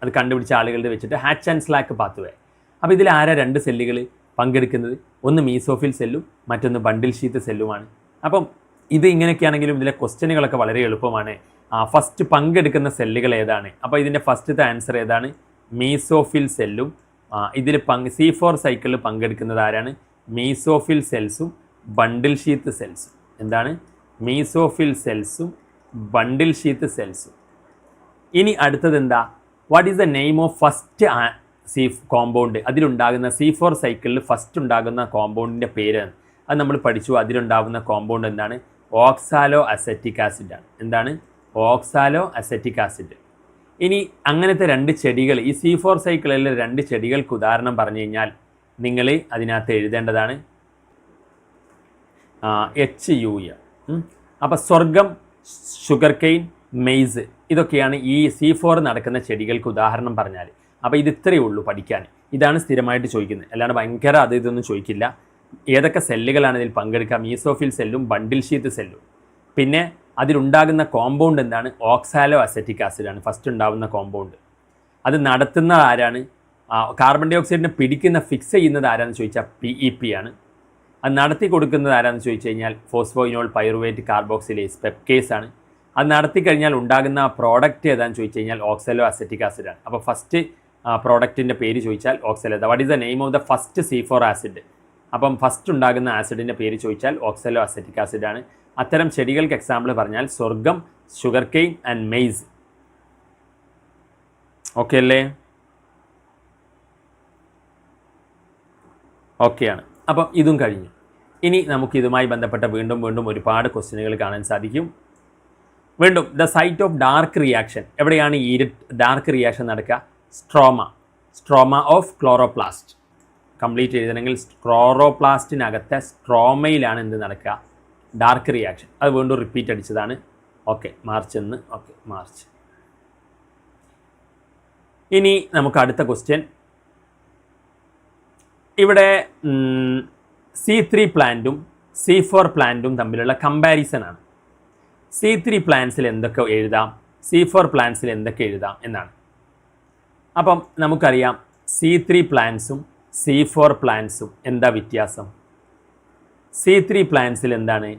അത് കണ്ടുപിടിച്ച ആളുകളുടെ വെച്ചിട്ട് ഹാച്ച് ആൻഡ് സ്ലാക്ക് പാത്വേ. അപ്പോൾ ഇതിൽ ആരാ 2 സെല്ലുകൾ പങ്കെടുക്കുന്നത്? ഒന്ന് മീസോഫിൽ സെല്ലും മറ്റൊന്ന് ബണ്ടിൽ ഷീത്ത് സെല്ലുമാണ്. അപ്പം ഇത് ഇങ്ങനെയൊക്കെയാണെങ്കിലും ഇതിലെ ക്വസ്റ്റ്യനുകളൊക്കെ വളരെ എളുപ്പമാണ്. ഫസ്റ്റ് പങ്കെടുക്കുന്ന സെല്ലുകൾ ഏതാണ്? അപ്പോൾ ഇതിൻ്റെ ഫസ്റ്റത്തെ ആൻസർ ഏതാണ്? മീസോഫിൽ സെല്ലും. ഇതിൽ C4 സൈക്കിളിൽ പങ്കെടുക്കുന്നത് ആരാണ്? മീസോഫിൽ സെൽസും ബണ്ടിൽ ഷീത്ത് സെൽസും. എന്താണ്? മീസോഫിൽ സെൽസും ബണ്ടിൽ ഷീത്ത് സെൽസും. ഇനി അടുത്തത് എന്താ? What is the name of first compound? അതിലുണ്ടാകുന്ന C4 സൈക്കിളിൽ ഫസ്റ്റ് ഉണ്ടാകുന്ന കോമ്പൗണ്ടിൻ്റെ പേര് അത് നമ്മൾ പഠിച്ചു. അതിലുണ്ടാകുന്ന കോമ്പൗണ്ട് എന്താണ്? ഓക്സാലോ അസറ്റിക് ആസിഡാണ്. എന്താണ്? Oxaloacetic acid. ഇനി അങ്ങനത്തെ 2 ചെടികൾ, ഈ C4 സൈക്കിളിലെ 2 ചെടികൾക്ക് ഉദാഹരണം പറഞ്ഞു കഴിഞ്ഞാൽ നിങ്ങൾ അതിനകത്ത് എഴുതേണ്ടതാണ് HUE. അപ്പോൾ സ്വർഗം, ഷുഗർ കെയിൻ, മെയ്സ്, ഇതൊക്കെയാണ് ഈ C4 നടക്കുന്ന ചെടികൾക്ക് ഉദാഹരണം പറഞ്ഞാൽ. അപ്പോൾ ഇത് ഇത്രയേ ഉള്ളൂ പഠിക്കാൻ. ഇതാണ് സ്ഥിരമായിട്ട് ചോദിക്കുന്നത്. അല്ലാണ്ട് ഭയങ്കര ഇതൊന്നും ചോദിക്കില്ല. ഏതൊക്കെ സെല്ലുകളാണ് ഇതിൽ പങ്കെടുക്കുക? മീസോഫിൽ സെല്ലും ബണ്ടിൽ ഷീത്ത് സെല്ലും. പിന്നെ അതിലുണ്ടാകുന്ന കോമ്പൗണ്ട് എന്താണ്? ഓക്സാലോ അസറ്റിക് ആസിഡാണ് ഫസ്റ്റ് ഉണ്ടാകുന്ന കോമ്പൗണ്ട്. അത് നടത്തുന്ന ആരാണ്? കാർബൺ ഡൈ ഓക്സൈഡിനെ ഫിക്സ് ചെയ്യുന്നത് ആരാണെന്ന് ചോദിച്ചാൽ PEP ആണ്. അത് നടത്തി കൊടുക്കുന്നത് ആരാണെന്ന് ചോദിച്ചു കഴിഞ്ഞാൽ ഫോസ്ഫോയിനോൾ പൈറുവേറ്റ് കാർബോക്സിലേസ് പെപ്കേസ് ആണ്. അത് നടത്തി കഴിഞ്ഞാൽ ഉണ്ടാകുന്ന പ്രോഡക്റ്റ് ഏതാണെന്ന് ചോദിച്ചു കഴിഞ്ഞാൽ ഓക്സാലോ അസറ്റിക് ആസിഡാണ്. അപ്പോൾ ഫസ്റ്റ് പ്രോഡക്റ്റിൻ്റെ പേര് ചോദിച്ചാൽ oxalo. What is the name of the first C4 acid? അപ്പം ഫസ്റ്റ് ഉണ്ടാകുന്ന ആസിഡിൻ്റെ പേര് ചോദിച്ചാൽ ഓക്സാലോ അസറ്റിക് ആസിഡാണ്. അത്തരം ചെടികൾക്ക് എക്സാമ്പിൾ പറഞ്ഞാൽ sorghum, sugarcane and maize. Okay അല്ലേ? ഓക്കെയാണ്. അപ്പം ഇതും കഴിഞ്ഞു. ഇനി നമുക്ക് ഇതുമായി ബന്ധപ്പെട്ട വീണ്ടും ഒരുപാട് ക്വസ്റ്റ്യനുകൾ കാണാൻ സാധിക്കും. വീണ്ടും the site of dark reaction, എവിടെയാണ് ഈ ഡാർക്ക് റിയാക്ഷൻ നടക്കുക? Stroma of chloroplast. കംപ്ലീറ്റ് എഴുതണമെങ്കിൽ ക്ലോറോപ്ലാസ്റ്റിനകത്തെ സ്ട്രോമയിലാണ് എന്ത് നടക്കുക? Dark reaction. അത് വീണ്ടും റിപ്പീറ്റ് അടിച്ചതാണ്. Okay, March 1. Okay, March. ഇനി നമുക്ക് അടുത്ത ക്വസ്റ്റ്യൻ. ഇവിടെ C3 പ്ലാന്റും C4 പ്ലാന്റും തമ്മിലുള്ള കമ്പാരിസൺ ആണ്. C3 പ്ലാന്റ്സിൽ എന്തൊക്കെ എഴുതാം, C4 പ്ലാന്റ്സിൽ എന്തൊക്കെ എഴുതാം എന്നാണ്. അപ്പം നമുക്കറിയാം C3 പ്ലാന്റ്സും C4 പ്ലാന്റ്സും എന്താ വ്യത്യാസം? C3 പ്ലാന്റ്സിൽ എന്താണ്?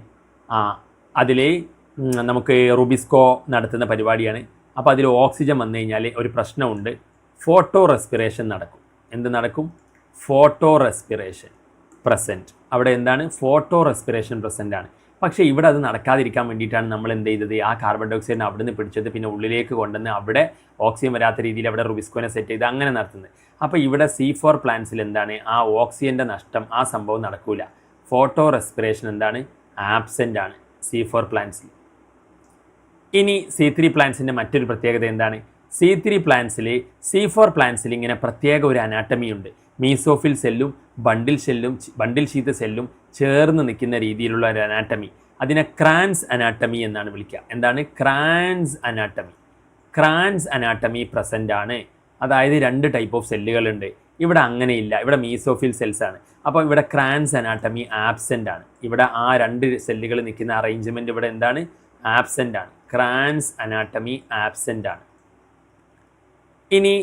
അതിൽ നമുക്ക് റുബിസ്കോ നടത്തുന്ന പരിപാടിയാണ്. അപ്പോൾ അതിൽ ഓക്സിജൻ വന്നു കഴിഞ്ഞാൽ ഒരു പ്രശ്നമുണ്ട്, ഫോട്ടോ റെസ്പിറേഷൻ നടക്കും. എന്ത് നടക്കും? Photo respiration present. അവിടെ എന്താണ്? ഫോട്ടോ റെസ്പിറേഷൻ പ്രസൻ്റ് ആണ്. പക്ഷേ ഇവിടെ അത് നടക്കാതിരിക്കാൻ വേണ്ടിയിട്ടാണ് നമ്മൾ എന്ത് ചെയ്തത്? ആ കാർബൺ ഡൈ ഓക്സൈഡിനെ അവിടെ നിന്ന് പിടിച്ചത് പിന്നെ ഉള്ളിലേക്ക് കൊണ്ടുവന്ന് അവിടെ ഓക്സിജൻ വരാത്ത രീതിയിൽ അവിടെ റുബിസ്കോനെ സെറ്റ് ചെയ്ത് അങ്ങനെ നടത്തുന്നത്. അപ്പോൾ ഇവിടെ C4 പ്ലാന്റ്സിൽ എന്താണ്? ആ ഓക്സിജൻ്റെ നഷ്ടം, ആ സംഭവം നടക്കില്ല. ഫോട്ടോ റെസ്പിറേഷൻ എന്താണ്? ആബ്സെൻ്റ് ആണ് C4 പ്ലാന്റ്സിൽ. ഇനി C3 പ്ലാന്റ്സിൻ്റെ മറ്റൊരു പ്രത്യേകത എന്താണ്? C3 പ്ലാന്റ്സിൽ C4 പ്ലാന്റ്സിൽ ഇങ്ങനെ പ്രത്യേക ഒരു അനാട്ടമി ഉണ്ട്. മീസോഫിൽ സെല്ലും ബണ്ടിൽ ഷീത്ത് സെല്ലും ചേർന്ന് നിൽക്കുന്ന രീതിയിലുള്ള ഒരു അനാട്ടമി. അതിനെ ക്രാൻസ് അനാട്ടമി എന്നാണ് വിളിക്കുക. എന്താണ്? Kranz anatomy. Kranz anatomy present ആണ്. അതായത് 2 ടൈപ്പ് ഓഫ് സെല്ലുകളുണ്ട്. ഇവിടെ അങ്ങനെയില്ല, ഇവിടെ മീസോഫിൽ സെൽസ് ആണ്. അപ്പോൾ ഇവിടെ ക്രാൻസ് അനാട്ടമി ആബ്സെൻ്റ് ആണ്. ഇവിടെ ആ 2 സെല്ലുകൾ നിൽക്കുന്ന അറേഞ്ച്മെൻറ്റ് ഇവിടെ എന്താണ്? ആബ്സെൻ്റ് ആണ്. ക്രാൻസ് അനാട്ടമി ആബ്സെൻ്റ് ആണ്. ഇനി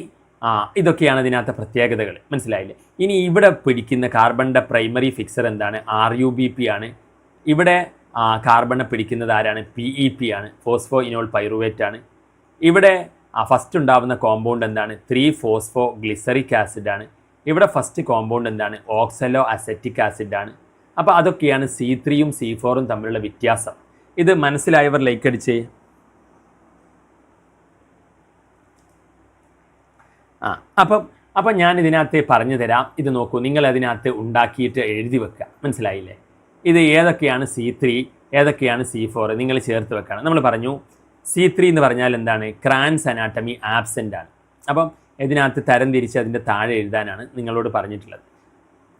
ഇതൊക്കെയാണ് ഇതിനകത്തെ പ്രത്യേകതകൾ. മനസ്സിലായില്ലേ? ഇനി ഇവിടെ പിടിക്കുന്ന കാർബണിൻ്റെ പ്രൈമറി ഫിക്സർ എന്താണ്? RUBP ആണ്. ഇവിടെ കാർബണിനെ പിടിക്കുന്നത് ആരാണ്? PEP ആണ്, ഫോസ്ഫോ ഇനോൾ പൈറുവേറ്റ് ആണ്. ഇവിടെ ഫസ്റ്റ് ഉണ്ടാകുന്ന കോമ്പൗണ്ട് എന്താണ്? 3-ഫോസ്ഫോ ഗ്ലിസറിക് ആസിഡ് ആണ്. ഇവിടെ ഫസ്റ്റ് കോമ്പൗണ്ട് എന്താണ്? ഓക്സലോ അസെറ്റിക് ആസിഡ് ആണ്. അപ്പോൾ അതൊക്കെയാണ് C3യും C4ഉം തമ്മിലുള്ള വ്യത്യാസം. ഇത് മനസ്സിലായവർ ലൈക്ക് അടിച്ചേ. അപ്പം ഞാൻ ഇതിനകത്ത് പറഞ്ഞു തരാം. ഇത് നോക്കൂ, നിങ്ങൾ അതിനകത്ത് ഉണ്ടാക്കിയിട്ട് എഴുതി വെക്കുക. മനസ്സിലായില്ലേ? ഇത് ഏതൊക്കെയാണ് C3, ഏതൊക്കെയാണ് C4 നിങ്ങൾ ചേർത്ത് വെക്കണം. നമ്മൾ പറഞ്ഞു C3 എന്ന് പറഞ്ഞാൽ എന്താണ്? ക്രാൻസ് അനാട്ടമി ആബ്സെൻ്റ് ആണ്. അപ്പം ഇതിനകത്ത് തരം തിരിച്ച് അതിൻ്റെ താഴെ എഴുതാനാണ് നിങ്ങളോട് പറഞ്ഞിട്ടുള്ളത്.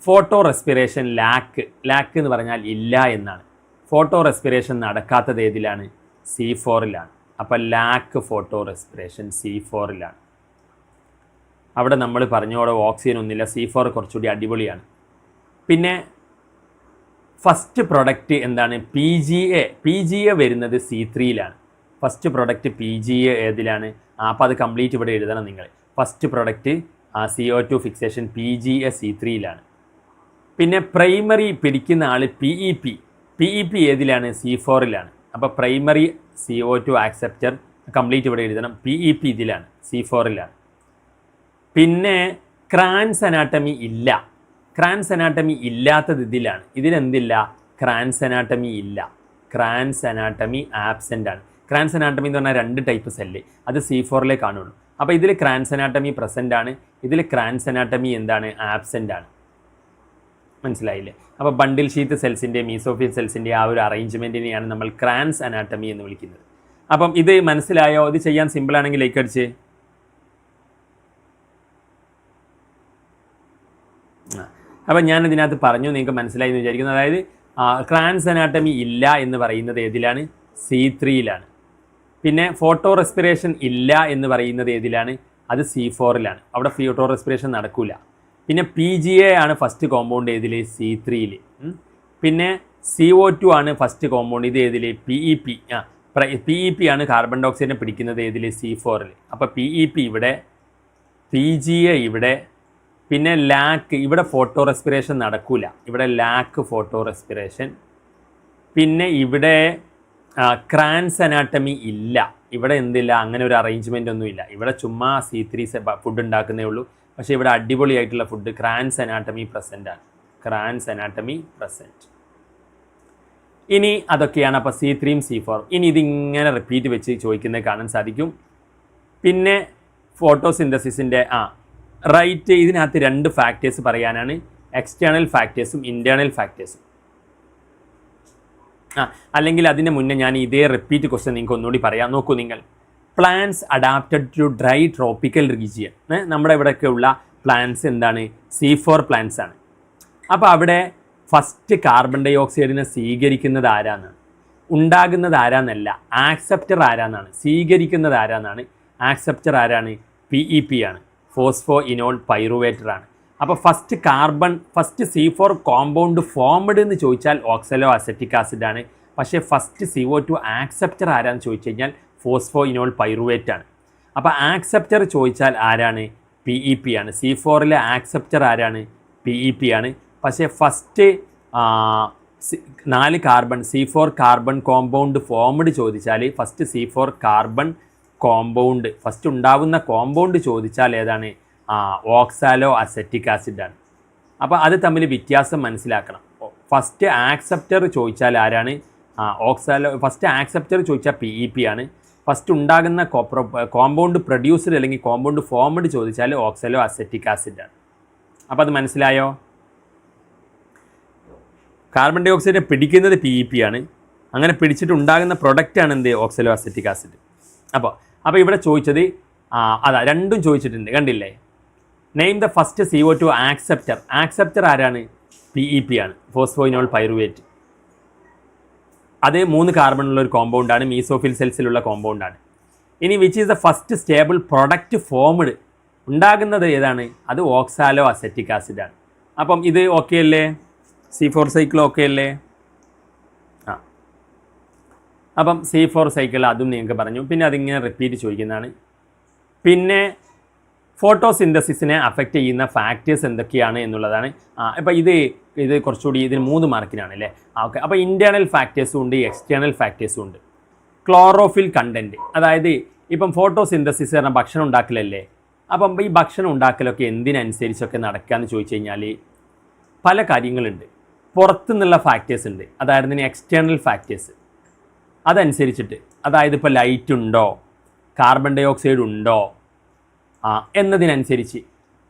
ഫോട്ടോ റെസ്പിറേഷൻ ലാക്ക് എന്ന് പറഞ്ഞാൽ ഇല്ല എന്നാണ്. ഫോട്ടോ റെസ്പിറേഷൻ നടക്കാത്തത് ഏതിലാണ്? C4ലാണ്. അപ്പോൾ ലാക്ക് ഫോട്ടോ റെസ്പിറേഷൻ C4ലാണ്. അവിടെ നമ്മൾ പറഞ്ഞോടെ ഓക്സിജൻ ഒന്നുമില്ല. C4 കുറച്ചുകൂടി അടിപൊളിയാണ്. പിന്നെ ഫസ്റ്റ് പ്രൊഡക്റ്റ് എന്താണ്? PGA വരുന്നത് C3യിലാണ്. ഫസ്റ്റ് പ്രൊഡക്റ്റ് PGA ഏതിലാണ്? അപ്പോൾ അത് കംപ്ലീറ്റ് ഇവിടെ എഴുതണം നിങ്ങൾ. First product CO2 fixation PGA C3യിലാണ്. പിന്നെ പ്രൈമറി പിടിക്കുന്ന ആൾ PEP ഏതിലാണ്? C4യിലാണ്. അപ്പോൾ പ്രൈമറി CO2 ആക്സെപ്റ്റർ കംപ്ലീറ്റ് ഇവിടെ എഴുതണം. PEP ഇതിലാണ്, C4യിലാണ്. പിന്നെ ക്രാൻസ് അനാട്ടമി ഇല്ല. ക്രാൻസ് അനാട്ടമി ഇല്ലാത്തത് ഇതിലാണ്. ഇതിലെന്തില്ല? ക്രാൻസ് അനാട്ടമി ഇല്ല. ക്രാൻസ് അനാട്ടമി ആബ്സെൻ്റ് ആണ്. ക്രാൻസ് അനാട്ടമി എന്ന് പറഞ്ഞാൽ 2 ടൈപ്പ് സെല്ല്, അത് C4യിലേ കാണുള്ളൂ. അപ്പോൾ ഇതിൽ ക്രാൻസ് അനാട്ടമി പ്രസൻ്റ് ആണ്, ഇതിൽ ക്രാൻസ് അനാട്ടമി എന്താണ്? ആബ്സെൻ്റ് ആണ്. മനസ്സിലായില്ലേ? അപ്പോൾ ബണ്ടിൽ ഷീത്ത് സെൽസിൻ്റെ മീസോഫിൽ സെൽസിൻ്റെ ആ ഒരു അറേഞ്ച്മെൻറ്റിനെയാണ് നമ്മൾ ക്രാൻസ് അനാട്ടമി എന്ന് വിളിക്കുന്നത്. അപ്പം ഇത് മനസ്സിലായോ? ഇത് ചെയ്യാൻ സിമ്പിളാണെങ്കിൽ ലൈക്ക് അടിച്ച്. അപ്പം ഞാനിതിനകത്ത് പറഞ്ഞു, നിങ്ങൾക്ക് മനസ്സിലായി എന്ന് വിചാരിക്കുന്നു. അതായത് ക്രാൻസ് അനാട്ടമി ഇല്ല എന്ന് പറയുന്നത് ഏതിലാണ്? C3യിലാണ്. പിന്നെ ഫോട്ടോ റെസ്പിറേഷൻ ഇല്ല എന്ന് പറയുന്നത് ഏതിലാണ്? അത് C4യിലാണ്. അവിടെ ഫോട്ടോ റെസ്പിറേഷൻ നടക്കില്ല. പിന്നെ PGA ആണ് ഫസ്റ്റ് കോമ്പൗണ്ട് ഏതിൽ? C3യിൽ. പിന്നെ CO2 ആണ് ഫസ്റ്റ് കോമ്പൗണ്ട്, ഇത് ഏതിൽ? PEP ആണ് കാർബൺ ഡൈ ഓക്സൈഡിനെ പിടിക്കുന്നത് ഏതിൽ? C4യിൽ. അപ്പോൾ PEP ഇവിടെ, PGA ഇവിടെ, പിന്നെ ലാക്ക് ഇവിടെ ഫോട്ടോ റെസ്പിറേഷൻ നടക്കില്ല. ഇവിടെ ലാക്ക് ഫോട്ടോ റെസ്പിറേഷൻ. പിന്നെ ഇവിടെ ക്രാൻസ് അനാട്ടമി ഇല്ല. ഇവിടെ എന്തില്ല? അങ്ങനെ ഒരു അറേഞ്ച്മെൻ്റ് ഒന്നുമില്ല. ഇവിടെ ചുമ്മാ C3 ഫുഡ് ഉണ്ടാക്കുന്നേ ഉള്ളൂ. പക്ഷേ ഇവിടെ അടിപൊളിയായിട്ടുള്ള ഫുഡ് ക്രാൻസ് അനാട്ടമി പ്രസൻ്റ് ആണ്. Kranz anatomy present. ഇനി അതൊക്കെയാണ്. അപ്പോൾ C3യും C4. ഇനി ഇതിങ്ങനെ റിപ്പീറ്റ് വെച്ച് ചോദിക്കുന്നത് കാണാൻ സാധിക്കും. പിന്നെ ഫോട്ടോസിന്തസിസിൻ്റെ റൈറ്റ്, ഇതിനകത്ത് 2 ഫാക്ടേഴ്സ് പറയാനാണ്, എക്സ്റ്റേണൽ ഫാക്ടേഴ്സും ഇൻറ്റേർണൽ ഫാക്ടേഴ്സും. അല്ലെങ്കിൽ അതിന് മുന്നേ ഞാൻ ഇതേ റിപ്പീറ്റ് ക്വസ്റ്റ്യൻ നിങ്ങൾക്ക് ഒന്നുകൂടി പറയാം. നോക്കൂ നിങ്ങൾ, plants adapted to dry tropical region. നമ്മുടെ ഇവിടെയൊക്കെയുള്ള പ്ലാന്റ്സ് എന്താണ്? C4 പ്ലാന്റ്സ് ആണ്. അപ്പോൾ അവിടെ ഫസ്റ്റ് കാർബൺ ഡൈ ഓക്സൈഡിനെ സ്വീകരിക്കുന്നത് ആരാന്നാണ്, ഉണ്ടാകുന്നത് ആരാന്നല്ല, ആക്സെപ്റ്റർ ആരാന്നാണ്. സ്വീകരിക്കുന്നത് ആരാന്നാണ്, ആക്സെപ്റ്റർ ആരാണ്? PEP ആണ്, ഫോസ്ഫോ ഇനോൾ പൈറുവേറ്റർ ആണ്. അപ്പോൾ ഫസ്റ്റ് C4 കോമ്പൗണ്ട് ഫോംഡ് എന്ന് ചോദിച്ചാൽ ഓക്സലോ അസറ്റിക് ആസിഡ് ആണ്. പക്ഷേ ഫസ്റ്റ് CO2 ആക്സെപ്റ്റർ ആരാന്ന് ചോദിച്ചു കഴിഞ്ഞാൽ ഫോസ്ഫോ ഇനോൾ പൈറുവേറ്റ് ആണ്. അപ്പോൾ ആക്സെപ്റ്റർ ചോദിച്ചാൽ ആരാണ്? PEP ആണ്. C4ലെ ആക്സെപ്റ്റർ ആരാണ്? PEP ആണ്. പക്ഷേ first 4 carbon C4 carbon compound formed ചോദിച്ചാൽ first C4 carbon compound first ഉണ്ടാവുന്ന കോമ്പൗണ്ട് ചോദിച്ചാൽ ഏതാണ്? ഓക്സാലോ അസറ്റിക് ആസിഡ് ആണ്. അപ്പോൾ അത് തമ്മിൽ വ്യത്യാസം മനസ്സിലാക്കണം. ഫസ്റ്റ് ആക്സെപ്റ്റർ ചോദിച്ചാൽ ആരാണ്? ഫസ്റ്റ് ആക്സെപ്റ്റർ ചോദിച്ചാൽ PEP ആണ്. ഫസ്റ്റ് ഉണ്ടാകുന്ന കോമ്പൗണ്ട് പ്രൊഡ്യൂസർ അല്ലെങ്കിൽ കോമ്പൗണ്ട് ഫോംഡ് ചോദിച്ചാൽ ഓക്സലോ അസറ്റിക് ആസിഡ് ആണ്. അപ്പോൾ അത് മനസ്സിലായോ? കാർബൺ ഡൈ ഓക്സൈഡിനെ പിടിക്കുന്നത് PEP ആണ്. അങ്ങനെ പിടിച്ചിട്ട് ഉണ്ടാകുന്ന പ്രൊഡക്റ്റാണ് എന്ത്? ഓക്സലോ അസറ്റിക് ആസിഡ്. അപ്പോൾ ഇവിടെ ചോദിച്ചത് രണ്ടും ചോദിച്ചിട്ടുണ്ട്, കണ്ടില്ലേ? Name the first CO2 acceptor. Acceptor ആരാണ്? PEP ആണ്, ഫോസ്ഫോയിനോൾ പൈറുവേറ്റ്. അത് 3 കാർബണുള്ള ഒരു കോമ്പൗണ്ടാണ്, മീസോഫിൽ സെൽസിലുള്ള കോമ്പൗണ്ടാണ്. ഇനി which is the first stable product formed, ഉണ്ടാകുന്നത് ഏതാണ്? അത് ഓക്സാലോ അസറ്റിക് ആസിഡ് ആണ്. അപ്പം ഇത് ഓക്കെ അല്ലേ? C4 സൈക്കിൾ ഓക്കെ അല്ലേ? അപ്പം C4 സൈക്കിൾ അതും നിങ്ങൾക്ക് പറഞ്ഞു. പിന്നെ അതിങ്ങനെ റിപ്പീറ്റ് ചോദിക്കുന്നതാണ്. പിന്നെ ഫോട്ടോസിന്തസിസിനെ അഫക്റ്റ് ചെയ്യുന്ന ഫാക്ടേഴ്സ് എന്തൊക്കെയാണ് എന്നുള്ളതാണ്. ഇപ്പോൾ ഇത് കുറച്ചുകൂടി ഇതിന് 3 മാർക്കിനാണ് അല്ലേ? ഓക്കെ. അപ്പോൾ ഇൻറ്റേർണൽ ഫാക്ടേഴ്സും ഉണ്ട്, എക്സ്റ്റേണൽ ഫാക്ടേഴ്സും ഉണ്ട്. ക്ലോറോഫിൽ കണ്ടൻറ്റ്, അതായത് ഇപ്പം ഫോട്ടോസിന്തസിസ് പറഞ്ഞാൽ ഭക്ഷണം ഉണ്ടാക്കലല്ലേ. അപ്പം ഈ ഭക്ഷണം ഉണ്ടാക്കലൊക്കെ എന്തിനനുസരിച്ചൊക്കെ നടക്കുകയെന്ന് ചോദിച്ചു കഴിഞ്ഞാൽ പല കാര്യങ്ങളുണ്ട്. പുറത്തുനിന്നുള്ള ഫാക്ടേഴ്സ് ഉണ്ട്, അതായത് എക്സ്റ്റേണൽ ഫാക്ടേഴ്സ്. അതനുസരിച്ചിട്ട്, അതായത് ഇപ്പോൾ ലൈറ്റ് ഉണ്ടോ, കാർബൺ ഡൈ ഓക്സൈഡ് ഉണ്ടോ എന്നതിനനുസരിച്ച്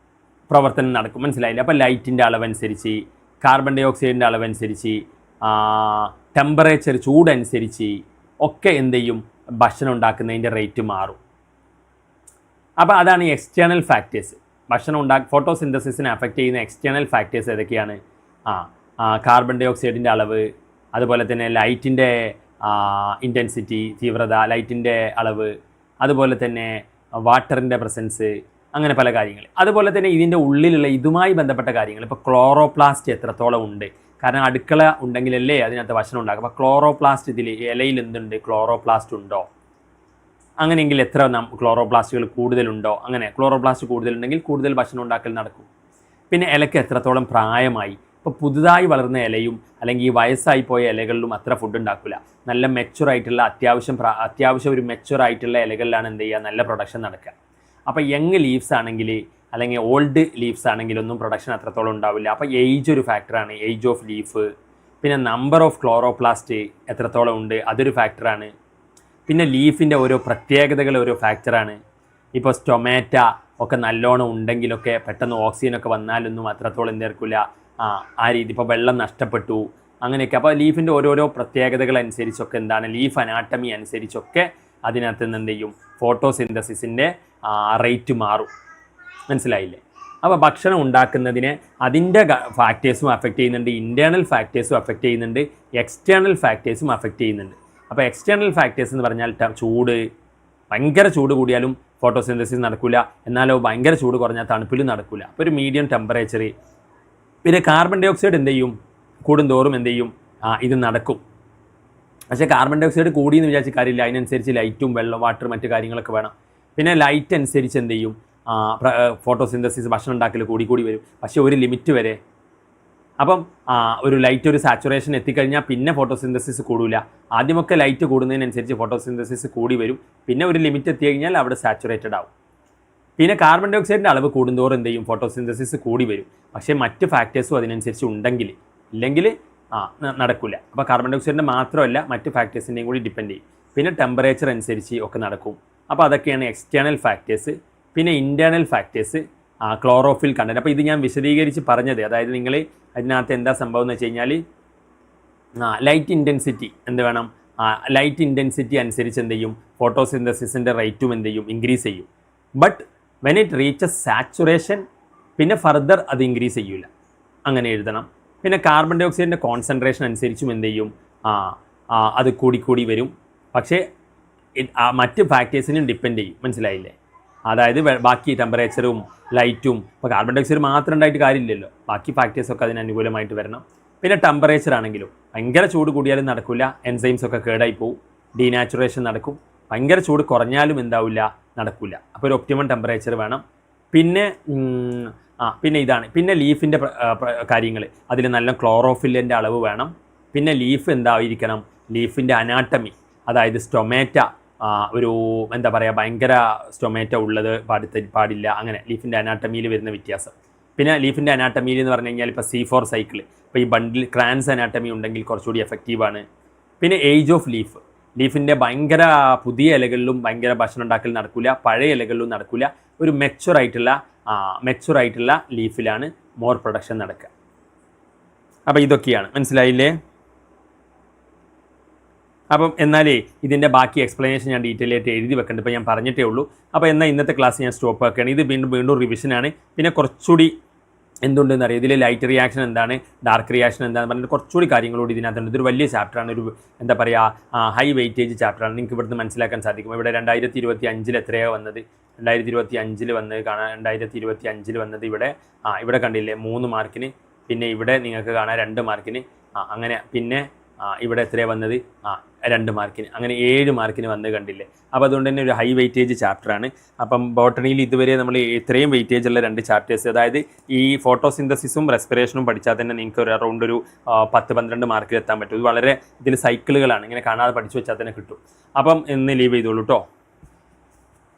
പ്രവർത്തനം നടക്കും. മനസ്സിലായില്ല? അപ്പോൾ ലൈറ്റിൻ്റെ അളവനുസരിച്ച്, കാർബൺ ഡൈ ഓക്സൈഡിൻ്റെ അളവനുസരിച്ച്, ടെമ്പറേച്ചർ ചൂടനുസരിച്ച് ഒക്കെ എന്ത് ചെയ്യും? ഭക്ഷണം ഉണ്ടാക്കുന്നതിൻ്റെ റേറ്റ് മാറും. അപ്പോൾ അതാണ് എക്സ്റ്റേണൽ ഫാക്ടേഴ്സ്. ഫോട്ടോസിന്തസിസിനെ അഫക്റ്റ് ചെയ്യുന്ന എക്സ്റ്റേണൽ ഫാക്ടേഴ്സ് ഏതൊക്കെയാണ്? കാർബൺ ഡൈ ഓക്സൈഡിൻ്റെ അളവ്, അതുപോലെ തന്നെ ലൈറ്റിൻ്റെ ഇൻറ്റൻസിറ്റി, തീവ്രത, ലൈറ്റിൻ്റെ അളവ്, അതുപോലെ തന്നെ വാട്ടറിൻ്റെ പ്രസൻസ്, അങ്ങനെ പല കാര്യങ്ങൾ. അതുപോലെ തന്നെ ഇതിൻ്റെ ഉള്ളിലുള്ള ഇതുമായി ബന്ധപ്പെട്ട കാര്യങ്ങൾ, ഇപ്പോൾ ക്ലോറോപ്ലാസ്റ്റ് എത്രത്തോളം ഉണ്ട്, കാരണം അടുക്കള ഉണ്ടെങ്കിലല്ലേ അതിനകത്ത് ഭക്ഷണം ഉണ്ടാകും. അപ്പോൾ ക്ലോറോപ്ലാസ്റ്റ് ഇതിൽ ഇലയിൽ എന്തുണ്ട്? ക്ലോറോപ്ലാസ്റ്റ് ഉണ്ടോ? അങ്ങനെയെങ്കിൽ എത്ര ക്ലോറോപ്ലാസ്റ്റുകൾ കൂടുതലുണ്ടോ? അങ്ങനെ ക്ലോറോപ്ലാസ്റ്റ് കൂടുതലുണ്ടെങ്കിൽ കൂടുതൽ ഭക്ഷണം ഉണ്ടാക്കൽ നടക്കും. പിന്നെ ഇലയ്ക്ക് എത്രത്തോളം പ്രായമായി, ഇപ്പോൾ പുതുതായി വളർന്ന ഇലയും അല്ലെങ്കിൽ ഈ വയസ്സായി പോയ ഇലകളിലും അത്ര ഫുഡ് ഉണ്ടാക്കില്ല. നല്ല മെച്ചുറായിട്ടുള്ള അത്യാവശ്യം ഒരു മെച്ചുറായിട്ടുള്ള ഇലകളിലാണ് എന്ത് ചെയ്യുക? നല്ല പ്രൊഡക്ഷൻ നടക്കുക. അപ്പോൾ യങ് ലീവ്സ് ആണെങ്കിൽ അല്ലെങ്കിൽ ഓൾഡ് ലീവ്സ് ആണെങ്കിലൊന്നും പ്രൊഡക്ഷൻ അത്രത്തോളം ഉണ്ടാവില്ല. അപ്പോൾ ഏജ് ഒരു ഫാക്ടറാണ്, ഏജ് ഓഫ് ലീഫ്. പിന്നെ നമ്പർ ഓഫ് ക്ലോറോപ്ലാസ്റ്റ് എത്രത്തോളം ഉണ്ട്, അതൊരു ഫാക്ടറാണ്. പിന്നെ ലീഫിൻ്റെ ഓരോ പ്രത്യേകതകൾ ഓരോ ഫാക്ടറാണ്. ഇപ്പോൾ സ്റ്റൊമാറ്റ ഒക്കെ നല്ലോണം ഉണ്ടെങ്കിലൊക്കെ പെട്ടെന്ന് ഓക്സിജനൊക്കെ വന്നാലൊന്നും അത്രത്തോളം എന്തായിരിക്കില്ല ആ രീതി. ഇപ്പോൾ വെള്ളം നഷ്ടപ്പെട്ടു അങ്ങനെയൊക്കെ. അപ്പോൾ ലീഫിൻ്റെ ഓരോരോ പ്രത്യേകതകൾ അനുസരിച്ചൊക്കെ എന്താണ്, ലീഫ് അനാട്ടമി അനുസരിച്ചൊക്കെ അതിനകത്ത് നിന്ന് എന്ത് ചെയ്യും? ഫോട്ടോസിന്തസിസിൻ്റെ റേറ്റ് മാറും. മനസ്സിലായില്ലേ? അപ്പോൾ ഭക്ഷണം ഉണ്ടാക്കുന്നതിനെ അതിൻ്റെ ഫാക്ടേഴ്സും അഫക്റ്റ് ചെയ്യുന്നുണ്ട്, ഇൻറ്റേർണൽ ഫാക്ടേഴ്സും അഫക്റ്റ് ചെയ്യുന്നുണ്ട്, എക്സ്റ്റേണൽ ഫാക്ടേഴ്സും അഫക്റ്റ് ചെയ്യുന്നുണ്ട്. അപ്പോൾ എക്സ്റ്റേണൽ ഫാക്ടേഴ്സ് എന്ന് പറഞ്ഞാൽ ചൂട്, ഭയങ്കര ചൂട് കൂടിയാലും ഫോട്ടോസിന്തസിസ് നടക്കില്ല, എന്നാലോ ഭയങ്കര ചൂട് കുറഞ്ഞാൽ തണുപ്പിലും നടക്കില്ല. അപ്പോൾ ഒരു മീഡിയം ടെമ്പറേച്ചർ. പിന്നെ കാർബൺ ഡൈ ഓക്സൈഡ് എന്ത് ചെയ്യും? കൂടുന്തോറും എന്ത് ചെയ്യും? ഇത് നടക്കും. പക്ഷേ കാർബൺ ഡൈ ഓക്സൈഡ് കൂടിയെന്ന് വിചാരിച്ച കാര്യമില്ല, അതിനനുസരിച്ച് ലൈറ്റും വെള്ളം, വാട്ടർ, മറ്റു കാര്യങ്ങളൊക്കെ വേണം. പിന്നെ ലൈറ്റ് അനുസരിച്ച് എന്ത് ചെയ്യും? ഫോട്ടോസിന്തസിസ് ഭക്ഷണം ഉണ്ടാക്കൽ കൂടി വരും, പക്ഷേ ഒരു ലിമിറ്റ് വരെ. അപ്പം ഒരു ലൈറ്റ് ഒരു സാച്ചുറേഷൻ എത്തിക്കഴിഞ്ഞാൽ പിന്നെ ഫോട്ടോസിന്തസിസ് കൂടില്ല. ആദ്യമൊക്കെ ലൈറ്റ് കൂടുന്നതിനനുസരിച്ച് ഫോട്ടോസിന്തസിസ് കൂടി വരും, പിന്നെ ഒരു ലിമിറ്റ് എത്തി കഴിഞ്ഞാൽ അവിടെ സാച്ചുറേറ്റഡ് ആവും. പിന്നെ കാർബൺ ഡൈ ഓക്സൈഡിൻ്റെ അളവ് കൂടുന്തോറും എന്ത് ചെയ്യും? ഫോട്ടോസിന്തസിസ് കൂടി വരും. പക്ഷേ മറ്റ് ഫാക്ടേഴ്സും അതിനനുസരിച്ച് ഉണ്ടെങ്കിൽ, ഇല്ലെങ്കിൽ നടക്കില്ല. അപ്പോൾ കാർബൺ ഡൈ ഓക്സൈഡിൻ്റെ മാത്രമല്ല മറ്റ് ഫാക്ടേഴ്സിൻ്റെയും കൂടി ഡിപ്പെൻഡ് ചെയ്യും. പിന്നെ ടെമ്പറേച്ചർ അനുസരിച്ച് ഒക്കെ നടക്കും. അപ്പോൾ അതൊക്കെയാണ് എക്സ്റ്റേണൽ ഫാക്ടേഴ്സ്. പിന്നെ ഇൻറ്റേർണൽ ഫാക്ടേഴ്സ്, ക്ലോറോഫിൽ കണ്ടൻറ്റ്. അപ്പോൾ ഇത് ഞാൻ വിശദീകരിച്ച് പറഞ്ഞത്, അതായത് നിങ്ങൾ അതിനകത്ത് എന്താ സംഭവം എന്ന് വെച്ച് കഴിഞ്ഞാൽ ലൈറ്റ് ഇൻറ്റൻസിറ്റി എന്ത് വേണം, ലൈറ്റ് ഇൻറ്റൻസിറ്റി അനുസരിച്ച് എന്ത് ചെയ്യും, ഫോട്ടോസിന്തസിസിൻ്റെ റേറ്റും എന്ത് ചെയ്യും, ഇൻക്രീസ് ചെയ്യും. But when it reaches saturation പിന്നെ ഫർദർ അത് ഇൻക്രീസ് ചെയ്യില്ല, അങ്ങനെ എഴുതണം. പിന്നെ കാർബൺ ഡൈ ഓക്സൈഡിൻ്റെ കോൺസെൻട്രേഷൻ അനുസരിച്ചും എന്ത് ചെയ്യും, അത് കൂടിക്കൂടി വരും. പക്ഷേ മറ്റ് ഫാക്ടേഴ്സിനും ഡിപ്പെൻഡ് ചെയ്യും, മനസ്സിലായില്ലേ? അതായത് ബാക്കി ടെമ്പറേച്ചറും ലൈറ്റും, ഇപ്പോൾ കാർബൺ ഡൈ ഓക്സൈഡ് മാത്രം ഉണ്ടായിട്ട് കാര്യമില്ലല്ലോ, ബാക്കി ഫാക്ടേഴ്സൊക്കെ അതിന് അനുകൂലമായിട്ട് വരണം. പിന്നെ ടെമ്പറേച്ചർ ആണെങ്കിലും ഭയങ്കര ചൂട് കൂടിയാലും നടക്കില്ല, എൻസൈംസ് ഒക്കെ കേടായി പോവും, ഡീനാച്ചുറേഷൻ നടക്കും. ഭയങ്കര ചൂട് കുറഞ്ഞാലും എന്താവില്ല, നടക്കില്ല. അപ്പോൾ ഒരു ഒപ്റ്റിമം ടെമ്പറേച്ചർ വേണം. പിന്നെ പിന്നെ ഇതാണ്, പിന്നെ ലീഫിൻ്റെ കാര്യങ്ങൾ, അതിൽ നല്ല ക്ലോറോഫില്ലിൻ്റെ അളവ് വേണം. പിന്നെ ലീഫ് എന്തായിരിക്കണം, ലീഫിൻ്റെ അനാട്ടമി, അതായത് സ്റ്റൊമേറ്റ ഒരു എന്താ പറയുക, ഭയങ്കര സ്റ്റൊമേറ്റ ഉള്ളത് പാടില്ല, അങ്ങനെ ലീഫിൻ്റെ അനാട്ടമിയിൽ വരുന്ന വ്യത്യാസം. പിന്നെ ലീഫിൻ്റെ അനാട്ടമിയിൽ എന്ന് പറഞ്ഞു കഴിഞ്ഞാൽ ഇപ്പോൾ C4 സൈക്കിൾ, ഇപ്പോൾ ഈ ബണ്ടിൽ ക്രാൻസ് അനാട്ടമി ഉണ്ടെങ്കിൽ കുറച്ചുകൂടി എഫക്റ്റീവാണ്. പിന്നെ ഏജ് ഓഫ് ലീഫ്, ലീഫിൻ്റെ ഭയങ്കര പുതിയ ഇലകളിലും ഭയങ്കര ഭക്ഷണം ഉണ്ടാക്കൽ നടക്കില്ല, പഴയ ഇലകളിലും നടക്കില്ല. ഒരു മെച്ചുറായിട്ടുള്ള ലീഫിലാണ് മോർ പ്രൊഡക്ഷൻ നടക്കുക. അപ്പോൾ ഇതൊക്കെയാണ്, മനസ്സിലായില്ലേ? അപ്പം എന്നാലേ ഇതിൻ്റെ ബാക്കി എക്സ്പ്ലനേഷൻ ഞാൻ ഡീറ്റെയിൽ ആയിട്ട് എഴുതി വെക്കേണ്ടത്, ഇപ്പോൾ ഞാൻ പറഞ്ഞിട്ടേ ഉള്ളൂ. അപ്പോൾ എന്നാൽ ഇന്നത്തെ ക്ലാസ് ഞാൻ സ്റ്റോപ്പ് ആക്കുകയാണ്. ഇത് വീണ്ടും റിവിഷനാണ്. പിന്നെ കുറച്ചുകൂടി എന്തുണ്ടെന്ന് അറിയാം, ഇതിൽ ലൈറ്റ് റിയാക്ഷൻ എന്താണ്, ഡാർക്ക് റിയാക്ഷൻ എന്താണെന്ന് പറഞ്ഞിട്ട് കുറച്ചുകൂടി കാര്യങ്ങളോട് ഇതിനകത്തുണ്ട്. ഇതൊരു വലിയ ചാപ്റ്ററാണ്, ഒരു എന്താ പറയുക ഹൈ വെയിറ്റേജ് ചാപ്റ്ററാണ്. നിങ്ങൾക്ക് ഇവിടുന്ന് മനസ്സിലാക്കാൻ സാധിക്കും. ഇവിടെ 2025 എത്രയാണ് വന്നത്, 2025 വന്നത് കാണാൻ, 2025 വന്നത് ഇവിടെ കണ്ടില്ലേ 3 മാർക്കിന്, പിന്നെ ഇവിടെ നിങ്ങൾക്ക് കാണാൻ 2 മാർക്കിന്, അങ്ങനെ പിന്നെ ഇവിടെ എത്രയാണ് വന്നത് 2 മാർക്കിന്, അങ്ങനെ 7 മാർക്കിന് വന്ന് കണ്ടില്ലേ. അപ്പോൾ അതുകൊണ്ട് തന്നെ ഒരു ഹൈ വെയിറ്റേജ് ചാപ്റ്ററാണ്. അപ്പം ബോട്ടണിയിൽ ഇതുവരെ നമ്മൾ ഇത്രയും വെയിറ്റേജ് ഉള്ള 2 ചാപ്റ്റേഴ്സ്, അതായത് ഈ ഫോട്ടോസിന്തസിസും റെസ്പിറേഷനും പഠിച്ചാൽ തന്നെ നിങ്ങൾക്ക് ഒരു അറൗണ്ട് ഒരു 10-12 മാർക്കിൽ എത്താൻ പറ്റും. ഇത് വളരെ ഇതിൽ സൈക്കിളുകളാണ്, ഇങ്ങനെ കാണാതെ പഠിച്ചു വെച്ചാൽ തന്നെ കിട്ടും. അപ്പം ഇന്ന് ലീവ് ചെയ്തോളൂ കേട്ടോ.